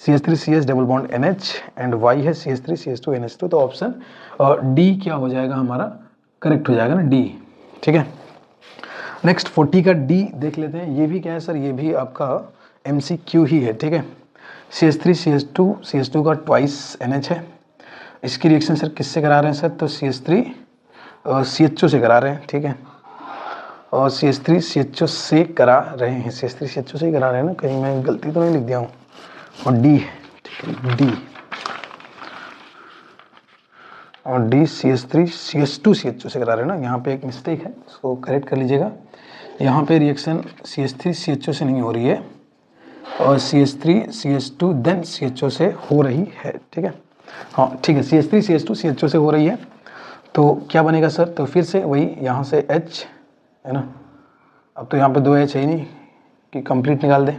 CH3 CH double bond NH and Y है CH3 CH2 NH2, तो ऑप्शन डी क्या हो जाएगा हमारा, करेक्ट हो जाएगा ना, डी। ठीक है, नेक्स्ट 40 का डी देख लेते हैं। ये भी क्या है सर, ये भी आपका MCQ ही है। ठीक है, CH3 CH2 का ट्वाइस NH है। इसकी रिएक्शन सर किससे करा रहे हैं सर, तो CH3 CHO से करा रहे हैं। ठीक है, और CH3 CHO से करा रहे हैं, CH3 CHO से ही करा रहे हैं ना, कहीं मैं गलती तो नहीं लिख दिया हूँ। और डी है, ठीक है, डी और डी CH3 CH2 CHO से करा रहे हैं ना, यहाँ पे एक मिस्टेक है, इसको करेक्ट कर लीजिएगा। यहाँ पे रिएक्शन CH3 CHO से नहीं हो रही है और CH3 CH2 देन CHO से हो रही है। ठीक है, हाँ ठीक है, CH3 CH2 CHO से हो रही है, तो क्या बनेगा सर, तो फिर से वही यहाँ से H है ना। अब तो यहाँ पे 2H है ही नहीं कि कंप्लीट निकाल दे,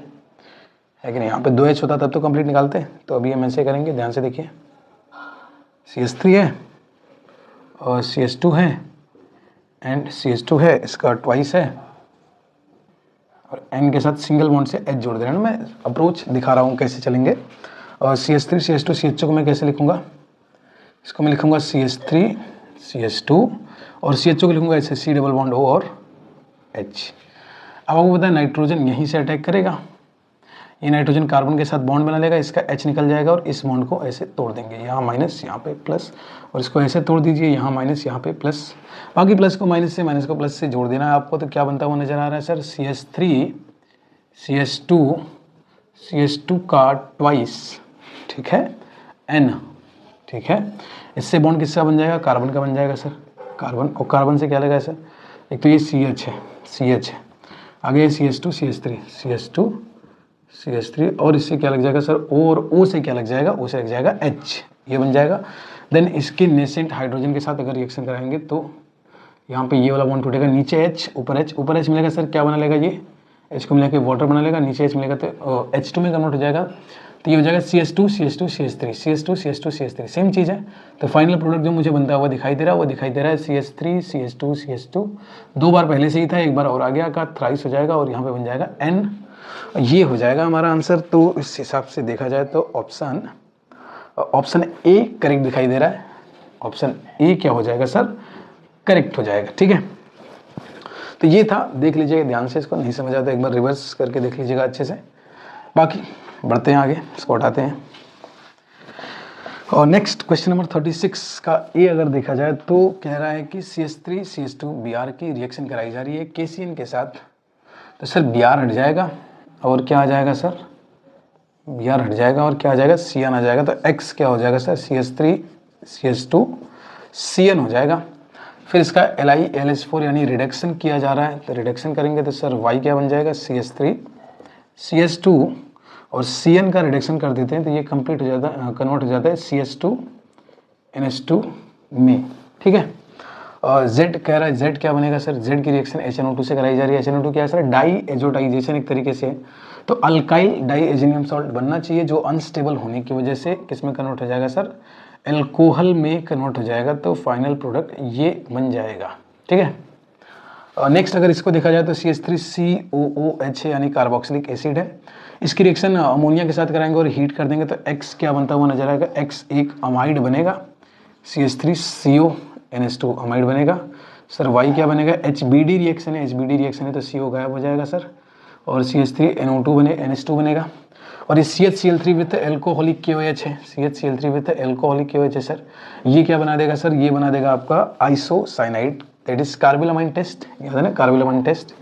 है कि नहीं, यहाँ पे 2H होता तब तो कंप्लीट निकालते हैं। तो अभी हम ऐसे करेंगे, ध्यान से देखिए, CH3 है और CH2 है एंड CH2 है, इसका ट्वाइस है और N के साथ सिंगल बॉन्ड से H जोड़ दे रहे हैं ना। मैं अप्रोच दिखा रहा हूँ कैसे चलेंगे। और CH3 CH2 CHO को मैं कैसे लिखूँगा, इसको मैं लिखूँगा CH3 CH2 और CHO को लिखूँगा ऐसे C डबल बॉन्ड O और H। अब आपको पता है नाइट्रोजन यहीं से अटैक करेगा, ये नाइट्रोजन कार्बन के साथ बॉन्ड बना लेगा, इसका H निकल जाएगा और इस बॉन्ड को ऐसे तोड़ देंगे, यहाँ माइनस यहाँ पे प्लस, और इसको ऐसे तोड़ दीजिए, यहाँ माइनस यहाँ पे प्लस। बाकी प्लस को माइनस से, माइनस को प्लस से जोड़ देना है आपको। तो क्या बनता हुआ नजर आ रहा है सर, CH3 CH2 का ट्वाइस, ठीक है, N, ठीक है, इससे बॉन्ड किसका बन जाएगा, कार्बन का बन जाएगा सर, कार्बन। और कार्बन से क्या लगा है सर, एक तो ये CH है, CH है, आगे CH2 CH3 और इससे क्या लग जाएगा सर, O और O से क्या लग जाएगा, O से लग जाएगा H, ये बन जाएगा। देन इसके नेसेंट हाइड्रोजन के साथ अगर रिएक्शन कराएंगे तो यहाँ पे ये वाला बॉन्ड टूटेगा, नीचे H ऊपर H मिलेगा सर, क्या बना लेगा, ये H को मिला के वाटर बना लेगा, नीचे H मिलेगा तो H2 में कन्वर्ट हो जाएगा। तो ये हो जाएगा CS2 CS2 CS3 CS2 CS2 CS3, same चीज़ है। तो फाइनल प्रोडक्ट जो मुझे बनता हुआ दिखाई दे रहा है वो दिखाई दे रहा है CS3 CS2 CS2, 2 बार पहले से ही था, एक बार और आ गया का थ्राइस हो जाएगा और यहाँ पे बन जाएगा N। ये हो जाएगा हमारा आंसर। तो इस हिसाब से देखा जाए तो ऑप्शन ए करेक्ट दिखाई दे रहा है। ऑप्शन ए क्या हो जाएगा सर, करेक्ट हो जाएगा। ठीक है, तो ये था, देख लीजिएगा ध्यान से, इसको नहीं समझ आता एक बार रिवर्स करके देख लीजिएगा अच्छे से। बाकी बढ़ते हैं आगे, इसको हटाते हैं। और नेक्स्ट क्वेश्चन नंबर 36 का ए अगर देखा जाए तो कह रहा है कि CS3 CS2 Br की रिएक्शन कराई जा रही है KCN के साथ। तो सर Br हट जाएगा और क्या आ जाएगा सर, Br हट जाएगा और क्या आ जाएगा, Cn आ जाएगा। तो X क्या हो जाएगा सर, CS3 CS2 Cn हो जाएगा। फिर इसका LiLH4 यानी रिडक्शन किया जा रहा है, तो रिडक्शन करेंगे तो सर Y क्या बन जाएगा, CS3 CS2 और Cn का रिडक्शन कर देते हैं तो ये कंप्लीट हो जाता है, कन्वर्ट हो जाता है CS2 NH2 में। ठीक है, और Z कह रहा है, Z क्या बनेगा सर, Z की रिएक्शन HNO2 से कराई जा रही है। HNO2 क्या है सर, डाई एजोटाइजेशन एक तरीके से, तो अल्काइल डाईएजिनियम सॉल्ट बनना चाहिए जो अनस्टेबल होने की वजह से किस में कन्वर्ट हो जाएगा सर, एल्कोहल में कन्वर्ट हो जाएगा। तो फाइनल प्रोडक्ट ये बन जाएगा। ठीक है, नेक्स्ट अगर इसको देखा जाए तो CH3COOH यानी कार्बोक्सिलिक एसिड है, इसकी रिएक्शन अमोनिया के साथ कराएंगे और हीट कर देंगे तो X क्या बनता हुआ नजर आएगा, X एक अमाइड बनेगा, CH3CO अमाइड बनेगा। सर Y क्या बनेगा, HBD रिएक्शन है, HBD रिएक्शन है तो CO गायब हो जाएगा सर, और CH3NO2 बने NH2 बनेगा। और ये CHCl3 विथ एल्कोहलिक KOH है, CHCl3 विथ एल्कोहलिक KOH है सर, ये क्या बना देगा सर, ये बना देगा आपका आइसोसाइनाइड, दैट इज कार्बोलामाइन टेस्ट, याद है ना कार्बोलामाइन टेस्ट।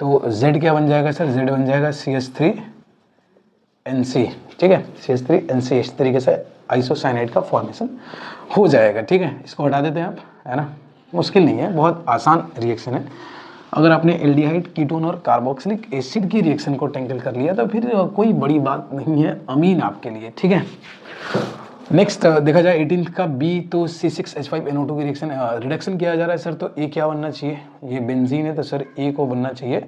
तो Z क्या बन जाएगा सर, Z बन जाएगा CH3NC। ठीक है, CH3NC इस तरीके से आइसोसाइनाइड का फॉर्मेशन हो जाएगा। ठीक है, इसको हटा देते हैं आप, है ना, मुश्किल नहीं है, बहुत आसान रिएक्शन है। अगर आपने एल्डिहाइड, कीटोन और कार्बोक्सिलिक एसिड की रिएक्शन को टैंकल कर लिया तो फिर कोई बड़ी बात नहीं है, अमीन आपके लिए। ठीक है, नेक्स्ट देखा जाए 18th का बी, तो C6H5NO2 की रिएक्शन रिडक्शन किया जा रहा है सर, तो ए क्या बनना चाहिए, ये बेंजीन है तो सर ए को बनना चाहिए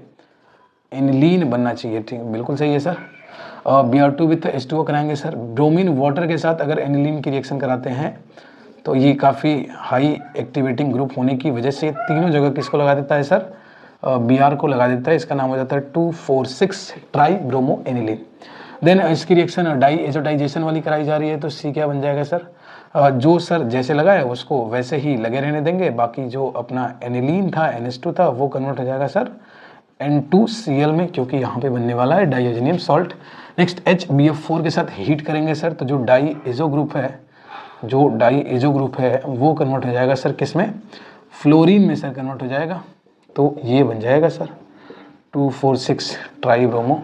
एनिलीन बनना चाहिए। ठीक है, बिल्कुल सही है सर। Br2 विथ H2O कराएंगे सर, ब्रोमीन वाटर के साथ अगर एनिलीन की रिएक्शन कराते हैं तो ये काफ़ी हाई एक्टिवेटिंग ग्रुप होने की वजह से तीनों जगह किसको लगा देता है सर, Br को लगा देता है, इसका नाम हो जाता है 2,4,6 ट्राई ब्रोमो एनिलीन। देन इसकी रिएक्शन डाई एजोटाइजेशन वाली कराई जा रही है तो सी क्या बन जाएगा सर, जो सर जैसे लगा है उसको वैसे ही लगे रहने देंगे, बाकी जो अपना एनिलीन था NH2 था वो कन्वर्ट हो जाएगा सर N2Cl में, क्योंकि यहाँ पे बनने वाला है डाईएजिनियम सॉल्ट। नेक्स्ट HBF4 के साथ हीट करेंगे सर, तो जो डाई एजो ग्रुप है वो कन्वर्ट हो जाएगा सर किस में, फ्लोरीन में सर कन्वर्ट हो जाएगा। तो ये बन जाएगा सर 2,4,6 ट्राई ब्रोमो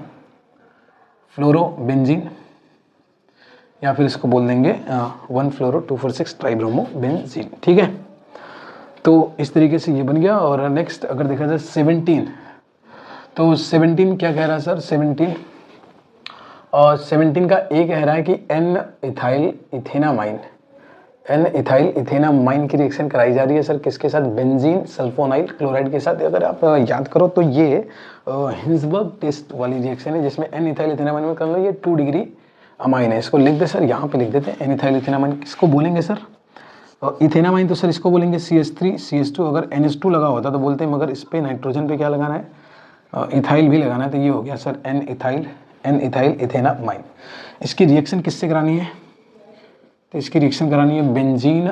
फ्लोरोबेंजीन, या फिर इसको बोल देंगे 1,फ्लोरो-2,4,6 ट्राई ब्रोमो बेंजीन। ठीक है, तो इस तरीके से ये बन गया। और नेक्स्ट अगर देखा जाए 17, तो 17 क्या कह रहा है सर, 17 का ए कह रहा है कि N-इथाइल इथेनामाइन की रिएक्शन कराई जा रही है सर किसके साथ, बेंजीन सल्फोनाइल क्लोराइड के साथ। अगर आप याद करो तो ये हिंसबर्ग टेस्ट वाली रिएक्शन है जिसमें N-इथाइल इथेनामाइन में कर लो, ये 2 डिग्री अमाइन है। इसको लिख दे सर, यहाँ पे लिख देते हैं N-इथाइल इथेनामाइन किसको बोलेंगे सर, इथेनामाइन तो सर इसको बोलेंगे CH3 CH2, अगर NH2 लगा होता तो बोलते हैं, मगर इस पे नाइट्रोजन पे क्या लगाना है, इथाइल भी लगाना है, तो ये हो गया सर N-इथाइल इथेनामाइन। इसकी रिएक्शन किससे करानी है, तो इसकी रिएक्शन करानी है benzene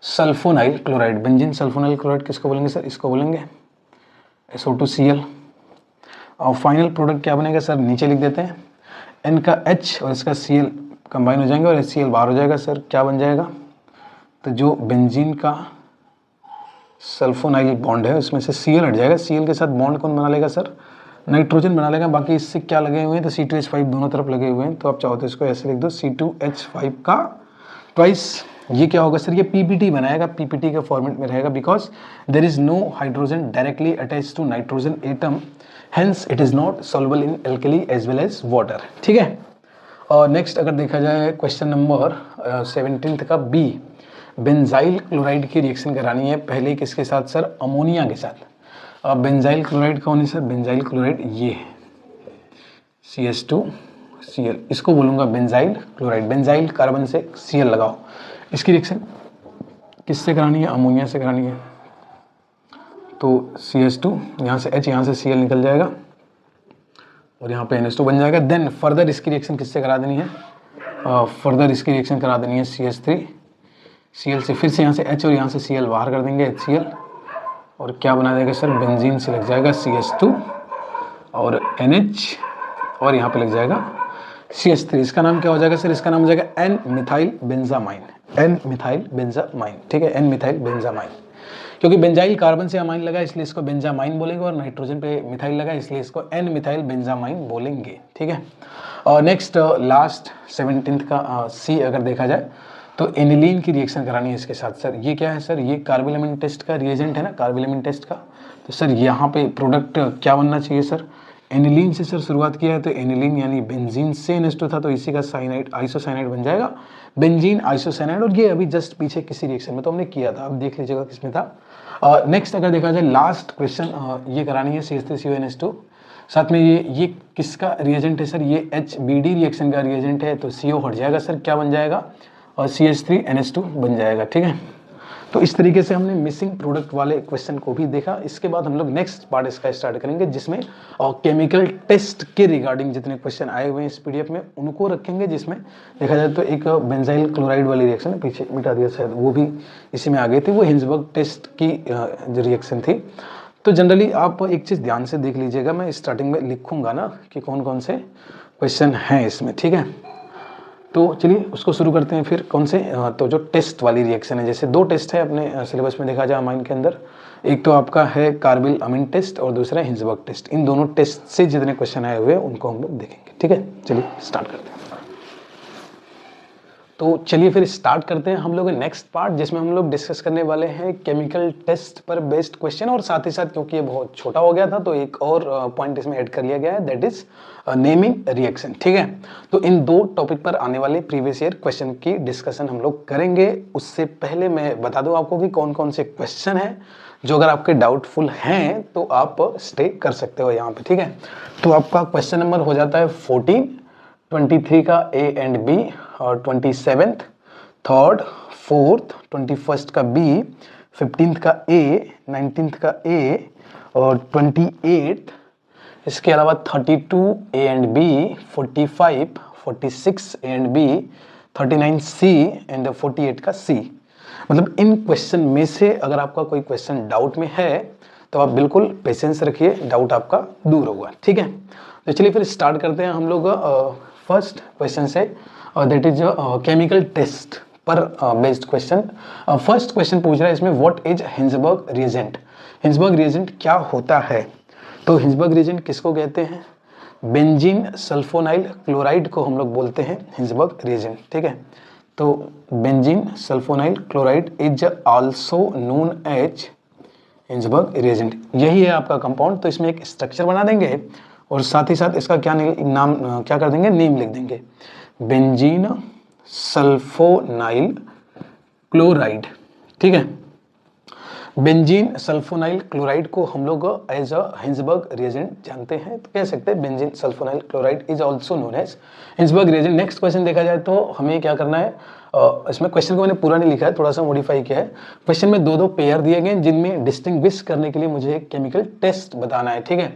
sulfonyl chloride. Benzene sulfonyl chloride किसको बोलेंगे सर, इसको बोलेंगे SO2Cl। और फाइनल प्रोडक्ट क्या बनेगा सर, नीचे लिख देते हैं, N का H और इसका Cl कंबाइन हो जाएंगे और HCl बाहर हो जाएगा सर, क्या बन जाएगा, तो जो बेंजीन का सल्फोनाइल बॉन्ड है उसमें से Cl हट जाएगा, Cl के साथ बॉन्ड कौन बना लेगा सर, नाइट्रोजन बना लेगा। बाकी इससे क्या लगे हुए हैं, तो C2H5 दोनों तरफ लगे हुए हैं, तो आप चाहो तो इसको ऐसे लिख दो C2H5 का ट्वाइस। ये क्या होगा सर, ये PPT बनाएगा, PPT के फॉर्मेट में रहेगा, because there is no hydrogen directly attach to nitrogen atom, hence it is not soluble in alkali as well as water. ठीक है, और नेक्स्ट अगर देखा जाए क्वेश्चन नंबर 17 का बी, बेंजाइल क्लोराइड की रिएक्शन करानी है पहले किसके साथ सर, अमोनिया के साथ। बेंजाइल क्लोराइड कौन है सर, बेंजाइल क्लोराइड ये है CH2 Cl, इसको बोलूँगा बेंजाइल क्लोराइड। बेंजाइल कार्बन से Cl लगाओ, इसकी रिएक्शन किससे करानी है? अमोनिया से करानी है। तो CH2, यहाँ से H, यहाँ से Cl निकल जाएगा और यहाँ पे NH2 बन जाएगा। देन फर्दर इसकी रिएक्शन किससे करा देनी है? फर्दर इसकी रिएक्शन करा देनी है CH3, Cl से, फिर से यहाँ से H और यहाँ से Cl बाहर कर देंगे HCl, और क्या बना देगा सर? बेंजीन से लग जाएगा CH2 और NH, और यहाँ पे लग जाएगा CH3। इसका नाम क्या हो जाएगा सर? इसका नाम हो जाएगा N मिथाइल बेंजामाइन। N मिथाइल बेंजामाइन, ठीक है, N मिथाइल बेंजामाइन। क्योंकि बेंजाइल कार्बन से अमाइन लगा इसलिए इसको बेंजामाइन बोलेंगे, और नाइट्रोजन पे मिथाइल लगा इसलिए इसको N मिथाइल बेंजामाइन बोलेंगे, ठीक है। और नेक्स्ट लास्ट 17th का C अगर देखा जाए तो एनिलीन की रिएक्शन करानी है इसके साथ। सर ये क्या है सर? ये कार्बोलेमिन टेस्ट का रिएजेंट है ना, कार्बोलेमिन टेस्ट का। तो सर यहाँ पे प्रोडक्ट क्या बनना चाहिए सर? एनिलीन से सर शुरुआत किया है तो एनिलीन यानी बेंजीन से NH2 था तो इसी का साइनाइड आइसोसाइनाइड बन जाएगा, बेंजीन आइसोसाइनाइड। और ये अभी जस्ट पीछे किसी रिएक्शन में तो हमने किया था, अब देख लीजिएगा किसमें था। नेक्स्ट अगर देखा जाए लास्ट क्वेश्चन ये करानी है CH3CONH2। साथ में ये किसका रिएजेंट है सर? ये HBD रिएक्शन का रिएजेंट है, तो CO हट जाएगा सर, क्या बन जाएगा? और CH3NH2 बन जाएगा, ठीक है। तो इस तरीके से हमने मिसिंग प्रोडक्ट वाले क्वेश्चन को भी देखा। इसके बाद हम लोग नेक्स्ट पार्ट इसका स्टार्ट करेंगे जिसमें केमिकल टेस्ट के रिगार्डिंग जितने क्वेश्चन आए हुए हैं इस PDF में उनको रखेंगे, जिसमें देखा जाए तो एक बेंजाइल क्लोराइड वाली रिएक्शन है, पीछे मिटा दिया शायद, वो भी इसी में आ गई थी, वो हिंसबर्ग टेस्ट की जो रिएक्शन थी। तो जनरली आप एक चीज़ ध्यान से देख लीजिएगा, मैं स्टार्टिंग में लिखूंगा ना कि कौन कौन से क्वेश्चन हैं इसमें, ठीक है। तो चलिए उसको शुरू करते हैं फिर। कौन से? तो जो टेस्ट वाली रिएक्शन है, जैसे 2 टेस्ट है अपने सिलेबस में देखा जाए अमाइन के अंदर, एक तो आपका है कार्बिल अमीन टेस्ट और दूसरा है हिंसबर्ग टेस्ट। इन दोनों टेस्ट से जितने क्वेश्चन आए हुए हैं उनको हम लोग देखेंगे, ठीक है। चलिए स्टार्ट करते हैं। तो चलिए फिर स्टार्ट करते हैं हम लोग नेक्स्ट पार्ट, जिसमें हम लोग डिस्कस करने वाले हैं केमिकल टेस्ट पर बेस्ड क्वेश्चन। और साथ ही साथ क्योंकि ये बहुत छोटा हो गया था तो एक और पॉइंट इसमें ऐड कर लिया गया है, दैट इज नेमिंग रिएक्शन, ठीक है। तो इन 2 टॉपिक पर आने वाले प्रीवियस ईयर क्वेश्चन की डिस्कशन हम लोग करेंगे। उससे पहले मैं बता दूं आपको कि कौन कौन से क्वेश्चन हैं जो अगर आपके डाउटफुल हैं तो आप स्टे कर सकते हो यहाँ पे, ठीक है। तो आपका क्वेश्चन नंबर हो जाता है 14, 23 का A एंड B, और 27th, 3rd, 4th, 21st का B, 15th का A, 19th का A, और 28th, इसके अलावा 32 A and B, 45, 46 A and B, 39 C and 48 का C। मतलब इन क्वेश्चन में से अगर आपका कोई क्वेश्चन डाउट में है तो आप बिल्कुल पेशेंस रखिए, डाउट आपका दूर होगा, ठीक है। तो चलिए फिर स्टार्ट करते हैं हम लोग फर्स्ट क्वेश्चन से, दैट इज केमिकल टेस्ट पर बेस्ड क्वेश्चन। फर्स्ट क्वेश्चन पूछ रहा है इसमें, what is Hinsberg reagent? Hinsberg reagent क्या होता है? तो हिंसबर्ग रिएजेंट किसको कहते हैं? बेंजीन सल्फोनाइल क्लोराइड को हम लोग बोलते हैं हिंसबर्ग रिएजेंट, ठीक है। तो benzene sulfonyl chloride is also known as Hinsberg reagent, यही है आपका कंपाउंड। तो इसमें एक स्ट्रक्चर बना देंगे और साथ ही साथ इसका क्या नाम क्या कर देंगे? नेम लिख देंगे, बेंजीन सल्फोनाइल क्लोराइड, ठीक है। बेंजीन सल्फोनाइल क्लोराइड को हम लोग एज अ हिंसबर्ग रिएजेंट जानते हैं, तो कह सकते हैं benzene sulfonyl chloride is also known as Hinsberg reagent. Next question देखा जाए तो हमें क्या करना है, इसमें क्वेश्चन को मैंने पूरा नहीं लिखा है, थोड़ा सा मॉडिफाई किया है। क्वेश्चन में 2 पेयर दिए गए जिनमें डिस्टिंग्विश करने के लिए मुझे एक केमिकल टेस्ट बताना है, ठीक है।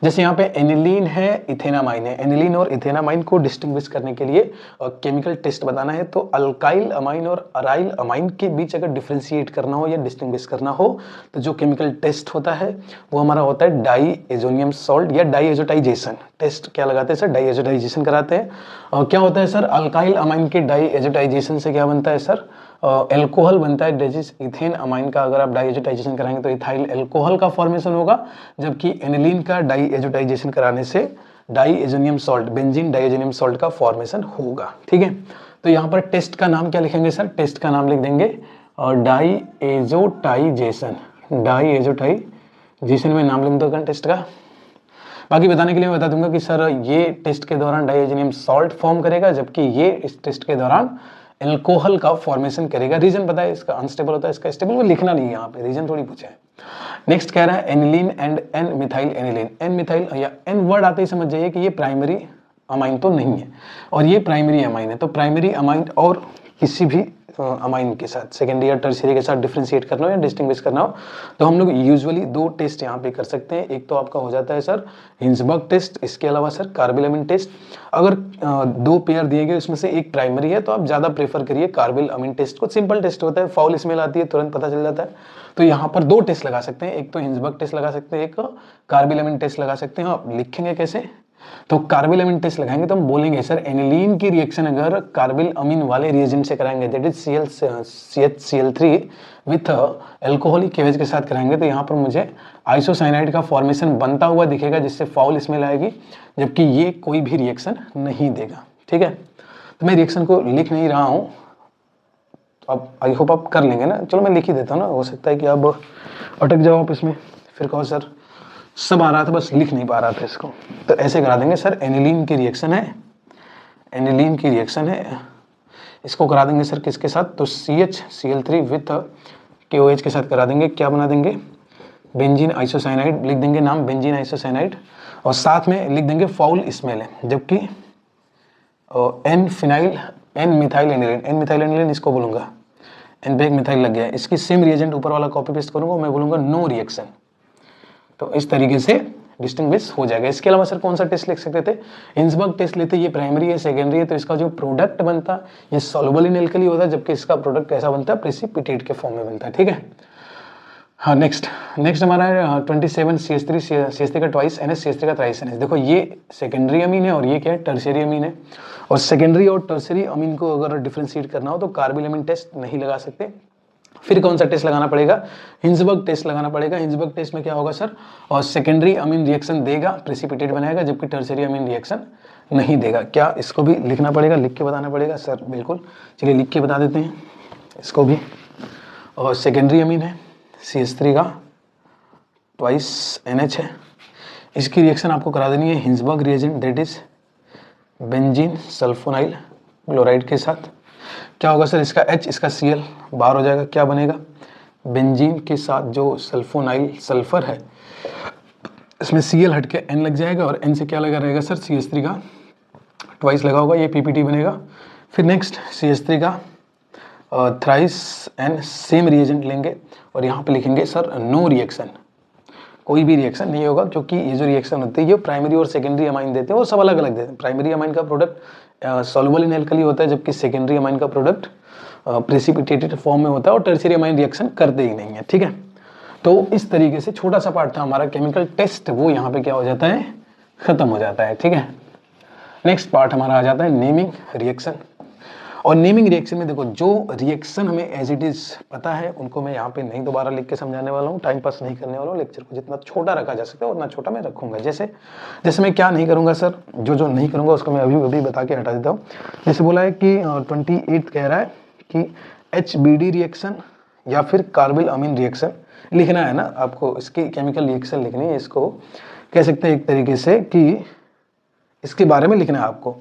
जैसे यहाँ पे एनिलीन है, इथेनामाइन है, एनिलीन और इथेनामाइन को डिस्टिंग्विश करने के लिए केमिकल टेस्ट बताना है। तो अल्काइल अमाइन और अराइल अमाइन के बीच अगर डिफ्रेंशिएट करना हो या डिस्टिंग्विश करना हो तो जो केमिकल टेस्ट होता है वो हमारा होता है डाईएजोनियम सॉल्ट या डाईएजोटाइजेशन टेस्ट। क्या लगाते हैं सर? डाईएजोटाइजेशन कराते हैं। क्या होता है सर? अल्काइल अमाइन के डाईएजोटाइजेशन से क्या बनता है सर? एल्कोहल बनता है, दैट इज इथेन अमाइन का अगर आप डाईएजोटाइजेशन कराएंगे तो इथाइल एल्कोहल का फॉर्मेशन होगा, जबकि एनिलीन का डाईएजोटाइजेशन कराने से diazonium salt, benzene diazonium salt का फॉर्मेशन होगा, ठीक है। तो यहाँ पर टेस्ट का नाम क्या लिखेंगे सर? टेस्ट का नाम लिख देंगे डाईएजोटाइजेशन, डाईएजोटाइजेशन में नाम लिख दो टेस्ट का। बाकी बताने के लिए मैं बता दूंगा कि सर ये टेस्ट के दौरान डाईएजोनियम सॉल्ट फॉर्म करेगा, जबकि ये इस टेस्ट के दौरान एल्कोहल का फॉर्मेशन करेगा। रीजन पता है इसका? अनस्टेबल होता है, इसका स्टेबल वो लिखना नहीं है यहाँ पे, रीजन थोड़ी पूछा है। नेक्स्ट कह रहा है aniline and N methyl aniline. N methyl या एन वर्ड आते ही समझ जाइए कि ये प्राइमरी अमाइन तो नहीं है, और ये प्राइमरी अमाइन है। तो प्राइमरी अमाइन और किसी भी अमाइन के साथ सेकेंडरी या टर्शियरी के साथ डिफ्रेंशिएट करना हो या डिस्टिंग्विश करना हो तो हम लोग यूजुअली दो टेस्ट यहाँ पे कर सकते हैं। एक तो आपका हो जाता है सर हिंसबर्ग टेस्ट, इसके अलावा सर कार्बिल-अमीन टेस्ट। अगर दो पेयर दिए गए उसमें से एक प्राइमरी है तो आप ज़्यादा प्रेफर करिए कार्बिल-अमीन टेस्ट को। सिंपल टेस्ट होता है, फाउल स्मेल आती है तुरंत पता चल जाता है। तो यहाँ पर दो टेस्ट लगा सकते हैं, एक तो हिंसबर्ग टेस्ट लगा सकते हैं, एक कार्बिल-अमीन टेस्ट लगा सकते हैं। आप लिखेंगे कैसे? तो कार्बिल-अमीन टेस्ट लगाएंगे तो हम बोलेंगे सर एनिलीन की रिएक्शन अगर कार्बिल-अमीन वाले रिएजेंट से कराएंगे that is CHCl3 with alcoholic केवेज के साथ कराएंगे तो यहाँ पर मुझे आइसोसाइनाइड का फॉर्मेशन बनता हुआ दिखेगा जिससे फाउल स्मेल आएगी, जबकि ये कोई भी रिएक्शन नहीं देगा। ठीक है, तो मैं रिएक्शन को लिख नहीं रहा हूँ, अब आई होप आप कर लेंगे ना। चलो मैं लिख ही देता हूँ ना, हो सकता है कि आप अटक जाओ आप इसमें, फिर कहो सर सब आ रहा था बस लिख नहीं पा रहा था इसको। तो ऐसे करा देंगे सर एनिलीन की रिएक्शन है, एनिलीन की रिएक्शन है, इसको करा देंगे सर किसके साथ? तो CHCl3 विथ KOH के साथ करा देंगे। क्या बना देंगे? बेंजीन आइसोसाइनाइड, लिख देंगे नाम बेंजीन आइसोसाइनाइड, और साथ में लिख देंगे फाउल स्मेल है, जबकि एन मिथाइल एनिलीन इसको बोलूँगा, एन पे एक मिथाइल लग गया है, इसकी सेम रिएजेंट ऊपर वाला कॉपी पेस्ट करूँगा, मैं बोलूँगा नो रिएक्शन। तो इस तरीके से डिस्टिंग्विश हो जाएगा। इसके अलावा सर कौन सा टेस्ट लिख सकते थे? हिंसबर्ग टेस्ट लेते, ये प्राइमरी है सेकेंडरी है, तो इसका जो प्रोडक्ट बनता ये सॉल्युबल इन अल्कली होता है, जबकि इसका प्रोडक्ट कैसा बनता है? प्रेसिपिटेट के फॉर्म में बनता है। ठीक है, हाँ नेक्स्ट हमारा है 27 CH3 का ट्वाइस NH, CH3 का थ्राइस NH। देखो ये सेकेंडरी अमीन है और ये क्या है? टर्शियरी अमीन है। और सेकेंडरी और टर्शियरी अमीन को अगर डिफरेंशिएट करना हो तो कार्बिल-अमीन टेस्ट नहीं लगा सकते। फिर कौन सा टेस्ट लगाना पड़ेगा? हिंसबर्ग टेस्ट लगाना पड़ेगा। हिंसबर्ग टेस्ट में क्या होगा सर? और सेकेंडरी अमीन रिएक्शन देगा, प्रेसिपिटेट बनाएगा, जबकि टर्शियरी अमीन रिएक्शन नहीं देगा। क्या इसको भी लिखना पड़ेगा, लिख के बताना पड़ेगा? सर बिल्कुल, चलिए लिख के बता देते हैं इसको भी। और सेकेंडरी अमीन है CH3 का ट्वाइस NH है, इसकी रिएक्शन आपको करा देनी है Hinsberg reagent that is benzene sulfonyl chloride के साथ। क्या होगा सर? इसका H इसका Cl बाहर हो जाएगा, क्या बनेगा? बेंजीन के साथ जो सल्फोनाइल सल्फर है इसमें Cl हट के N लग जाएगा, और N से क्या लगा रहेगा सर? CH3 का ट्वाइस लगा होगा, ये PPT बनेगा। फिर नेक्स्ट CH3 का थ्राइस N, सेम रिएजेंट लेंगे और यहाँ पे लिखेंगे सर नो रिएक्शन, कोई भी रिएक्शन नहीं होगा, क्योंकि ये जो रिएक्शन होती है ये प्राइमरी और सेकेंडरी अमाइन देते हैं और सब अलग अलग देते हैं। प्राइमरी अमाइन का प्रोडक्ट सॉल्युबल इन अल्कली होता है, जबकि सेकेंडरी अमाइन का प्रोडक्ट प्रेसिपिटेटेड फॉर्म में होता है और टर्शियरी अमाइन रिएक्शन करते ही नहीं है। ठीक है, तो इस तरीके से छोटा सा पार्ट था हमारा केमिकल टेस्ट, वो यहाँ पे क्या हो जाता है? खत्म हो जाता है। ठीक है, नेक्स्ट पार्ट हमारा आ जाता है नेमिंग रिएक्शन। और नेमिंग रिएक्शन में देखो जो रिएक्शन हमें एज इट इज पता है उनको मैं यहाँ पे नहीं दोबारा लिख के समझाने वाला हूँ, टाइम पास नहीं करने वाला हूँ। लेक्चर को जितना छोटा रखा जा सकता है उतना छोटा मैं रखूंगा। जैसे मैं क्या नहीं करूंगा सर, जो नहीं करूंगा उसको मैं अभी बता के हटा देता हूँ। जैसे बोला है कि 28 कह रहा है कि HBD रिएक्शन या फिर कार्बिल-अमीन रिएक्शन लिखना है ना आपको, इसकी केमिकल रिएक्शन लिखनी है। इसको कह सकते हैं एक तरीके से कि इसके बारे में लिखना है आपको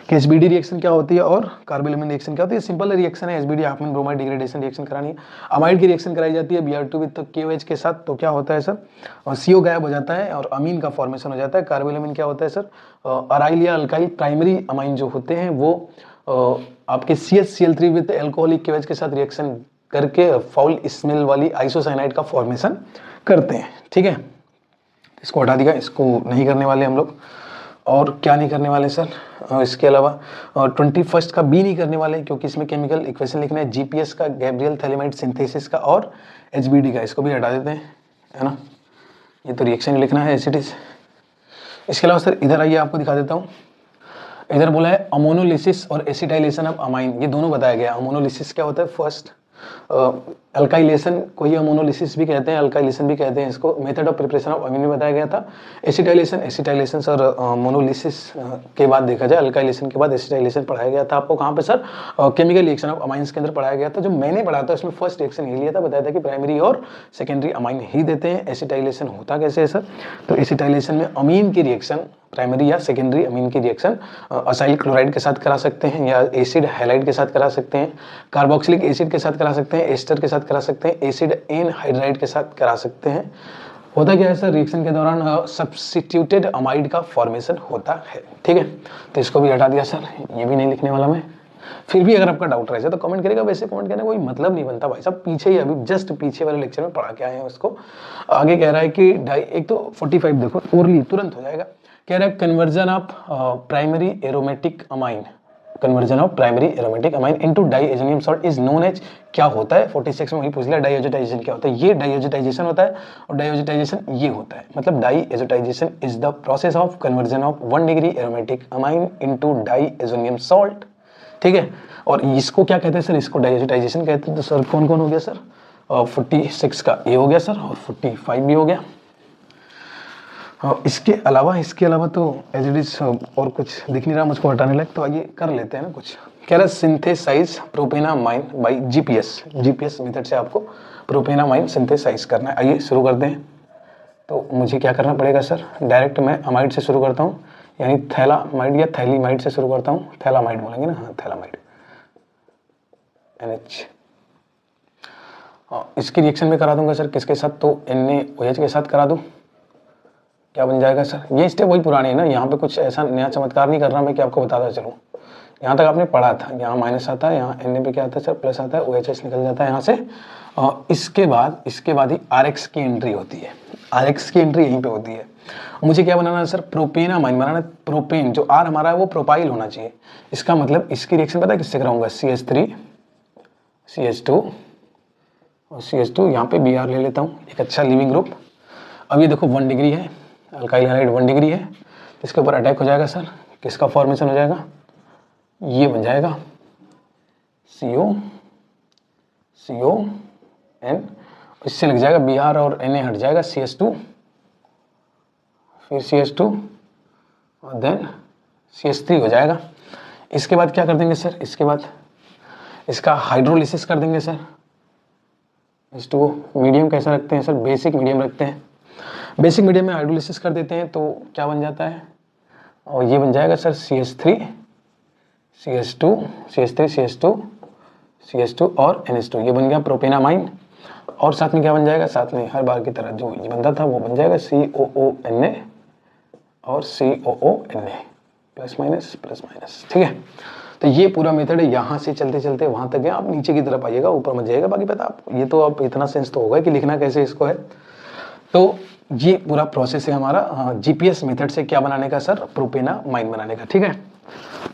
कि HBD रिएक्शन क्या होती है और कार्बिल-अमीन रिएक्शन क्या होती है। सिंपल रिएक्शन है, HBD हाफ में ब्रोमाइड डिग्रेडेशन रिएक्शन करानी है। अमाइड की रिएक्शन कराई जाती है Br2 विद KOH के साथ, तो क्या होता है सर? और CO गायब हो जाता है और अमीन का फॉर्मेशन हो जाता है। कार्बिल-अमीन क्या होता है सर? अराइल या अल्काइल प्राइमरी अमाइन जो होते हैं वो आपके CHCl3 विद अल्कोहलिक KOH के साथ रिएक्शन करके फाउल स्मेल वाली आइसोसाइनाइड का फॉर्मेशन करते हैं। ठीक है, इसको हटा दिया, इसको नहीं करने वाले हम लोग। और क्या नहीं करने वाले सर? इसके अलावा 21 का भी नहीं करने वाले, क्योंकि इसमें केमिकल इक्वेशन लिखना है GPS का, गैब्रियल थैलेमाइड सिंथेसिस का और HBD का, इसको भी हटा देते हैं, है ना। ये तो रिएक्शन लिखना है एज इट इज। इसके अलावा सर इधर आइए, आपको दिखा देता हूँ। इधर बोला है अमोनोलिसिस और एसिटाइलेशन ऑफ अमाइन, ये दोनों बताया गया है। अमोनोलिसिस क्या होता है? फर्स्ट अल्काइलेशन को ही अमोनोलिसिस भी कहते हैं, अल्काइलेशन भी कहते हैं इसको। मेथड ऑफ प्रिपरेशन ऑफ अमीन में बताया गया था। एसिटाइलेशन सर मोनोलिसिस के बाद देखा जाए, अल्काइलेशन के बाद एसिटाइलेशन पढ़ाया गया था आपको। कहाँ पे sir? Chemical reaction of amines के अंदर पढ़ाया गया था। जो मैंने पढ़ा था उसमें फर्स्ट रिएक्शन ये लिया था, बताया था कि प्राइमरी और सेकेंडरी अमाइन ही देते हैं। एसिटाइलेशन होता कैसे है सर? तो एसिटाइलेशन में अमीन की रिएक्शन, प्राइमरी या सेकेंडरी अमीन की रिएक्शन असाइल क्लोराइड के साथ करा सकते हैं या एसिड हैलाइड के साथ करा सकते हैं, कार्बोक्सिलिक एसिड के साथ करा सकते हैं, एस्टर के साथ करा सकते हैं, एसिड एन हाइड्राइड के साथ करा सकते हैं, होता क्या है सर, रिएक्शन के दौरान सब्स्टिट्यूटेड अमाइड का फॉर्मेशन होता है। ठीक है, तो इसको भी हटा दिया सर, ये भी नहीं लिखने वाला मैं। फिर भी अगर आपका डाउट रहे तो कमेंट करेगा, वैसे कमेंट करने का कोई मतलब नहीं बनता भाई साहब, पीछे ही अभी जस्ट पीछे वाले लेक्चर में पढ़ा के आए हैं उसको। आगे कह रहा है कि एक तो 45 देखो ओरली तुरंत हो जाएगा, कह रहा है conversion of primary aromatic amine, conversion of primary aromatic amine into diazonium salt is known as, क्या होता है 46 में वही पूछ लिया, डाइएजोटाइजेशन क्या होता है, ये डाइएजोटाइजेशन होता है और डाइएजोटाइजेशन ये होता है, मतलब diazotisation is the process of conversion of 1 degree aromatic amine into diazonium salt. ठीक है, और इसको क्या कहते हैं सर, इसको डाइएजोटाइजेशन कहते हैं। तो सर कौन कौन हो गया सर, 46 का ये हो गया सर, और 45 भी हो गया। इसके अलावा तो एज इट इज और कुछ दिख नहीं रहा मुझको हटाने लायक, तो आइए कर लेते हैं ना कुछ। कह रहा है synthesize propanamine by GPS method से आपको प्रोपेनामाइन सिंथेसाइज करना है। आइए शुरू करते हैं। तो मुझे क्या करना पड़ेगा सर, डायरेक्ट मैं अमाइड से शुरू करता हूँ, यानी थैलामाइड या थैलीमाइड से शुरू करता हूँ, थैलामाइड बोलेंगे ना, हाँ थैलामाइड NH। इसकी रिएक्शन में करा दूंगा सर किसके साथ, तो NaOH के साथ करा दूँ, क्या बन जाएगा सर, ये स्टेप वही पुरानी है ना, यहाँ पे कुछ ऐसा नया चमत्कार नहीं कर रहा मैं कि आपको बताता चलूँ। यहाँ तक आपने पढ़ा था, यहाँ माइनस आता है, यहाँ Na पे क्या आता है सर, प्लस आता है, OHS निकल जाता है यहाँ से। इसके बाद ही RX की एंट्री होती है, RX की एंट्री यहीं पे होती है। मुझे क्या बनाना है सर, प्रोपेनामाइन बनाना है। प्रोपेन जो R हमारा है वो प्रोपाइल होना चाहिए, इसका मतलब इसकी रिएक्शन पता है किससे कराऊंगा, CH3 CH2 और CH2, यहाँ पे Br ले लेता हूँ, एक अच्छा लिविंग ग्रुप। अब ये देखो 1 डिग्री है, अल्काइल हैलाइड 1 डिग्री है, इसके ऊपर अटैक हो जाएगा सर, किसका फॉर्मेशन हो जाएगा, ये बन जाएगा CON, इससे लग जाएगा Br और Na हट जाएगा, CH2 फिर CH2 और देन CH3 हो जाएगा। इसके बाद क्या कर देंगे सर, इसके बाद इसका हाइड्रोलिसिस कर देंगे सर। H2O मीडियम कैसा रखते हैं सर, बेसिक मीडियम रखते हैं, बेसिक मीडियम में हाइड्रोलिसिस कर देते हैं, तो क्या बन जाता है, और ये बन जाएगा सर CH3 CH2 और NH2, ये बन गया प्रोपेनामाइन। और साथ में क्या बन जाएगा, साथ में हर बार की तरह जो ये बनता था वो बन जाएगा COONA और COONA प्लस माइनस। ठीक है, तो ये पूरा मेथड है, यहाँ से चलते चलते वहाँ तक है। आप नीचे की तरफ आइएगा, ऊपर मत जाइएगा, बाकी पता आप ये तो आप इतना सेंस तो होगा कि लिखना कैसे इसको है। तो ये पूरा प्रोसेस है हमारा जीपीएस मेथड से क्या बनाने का सर, प्रोपेनामाइन बनाने का। ठीक है,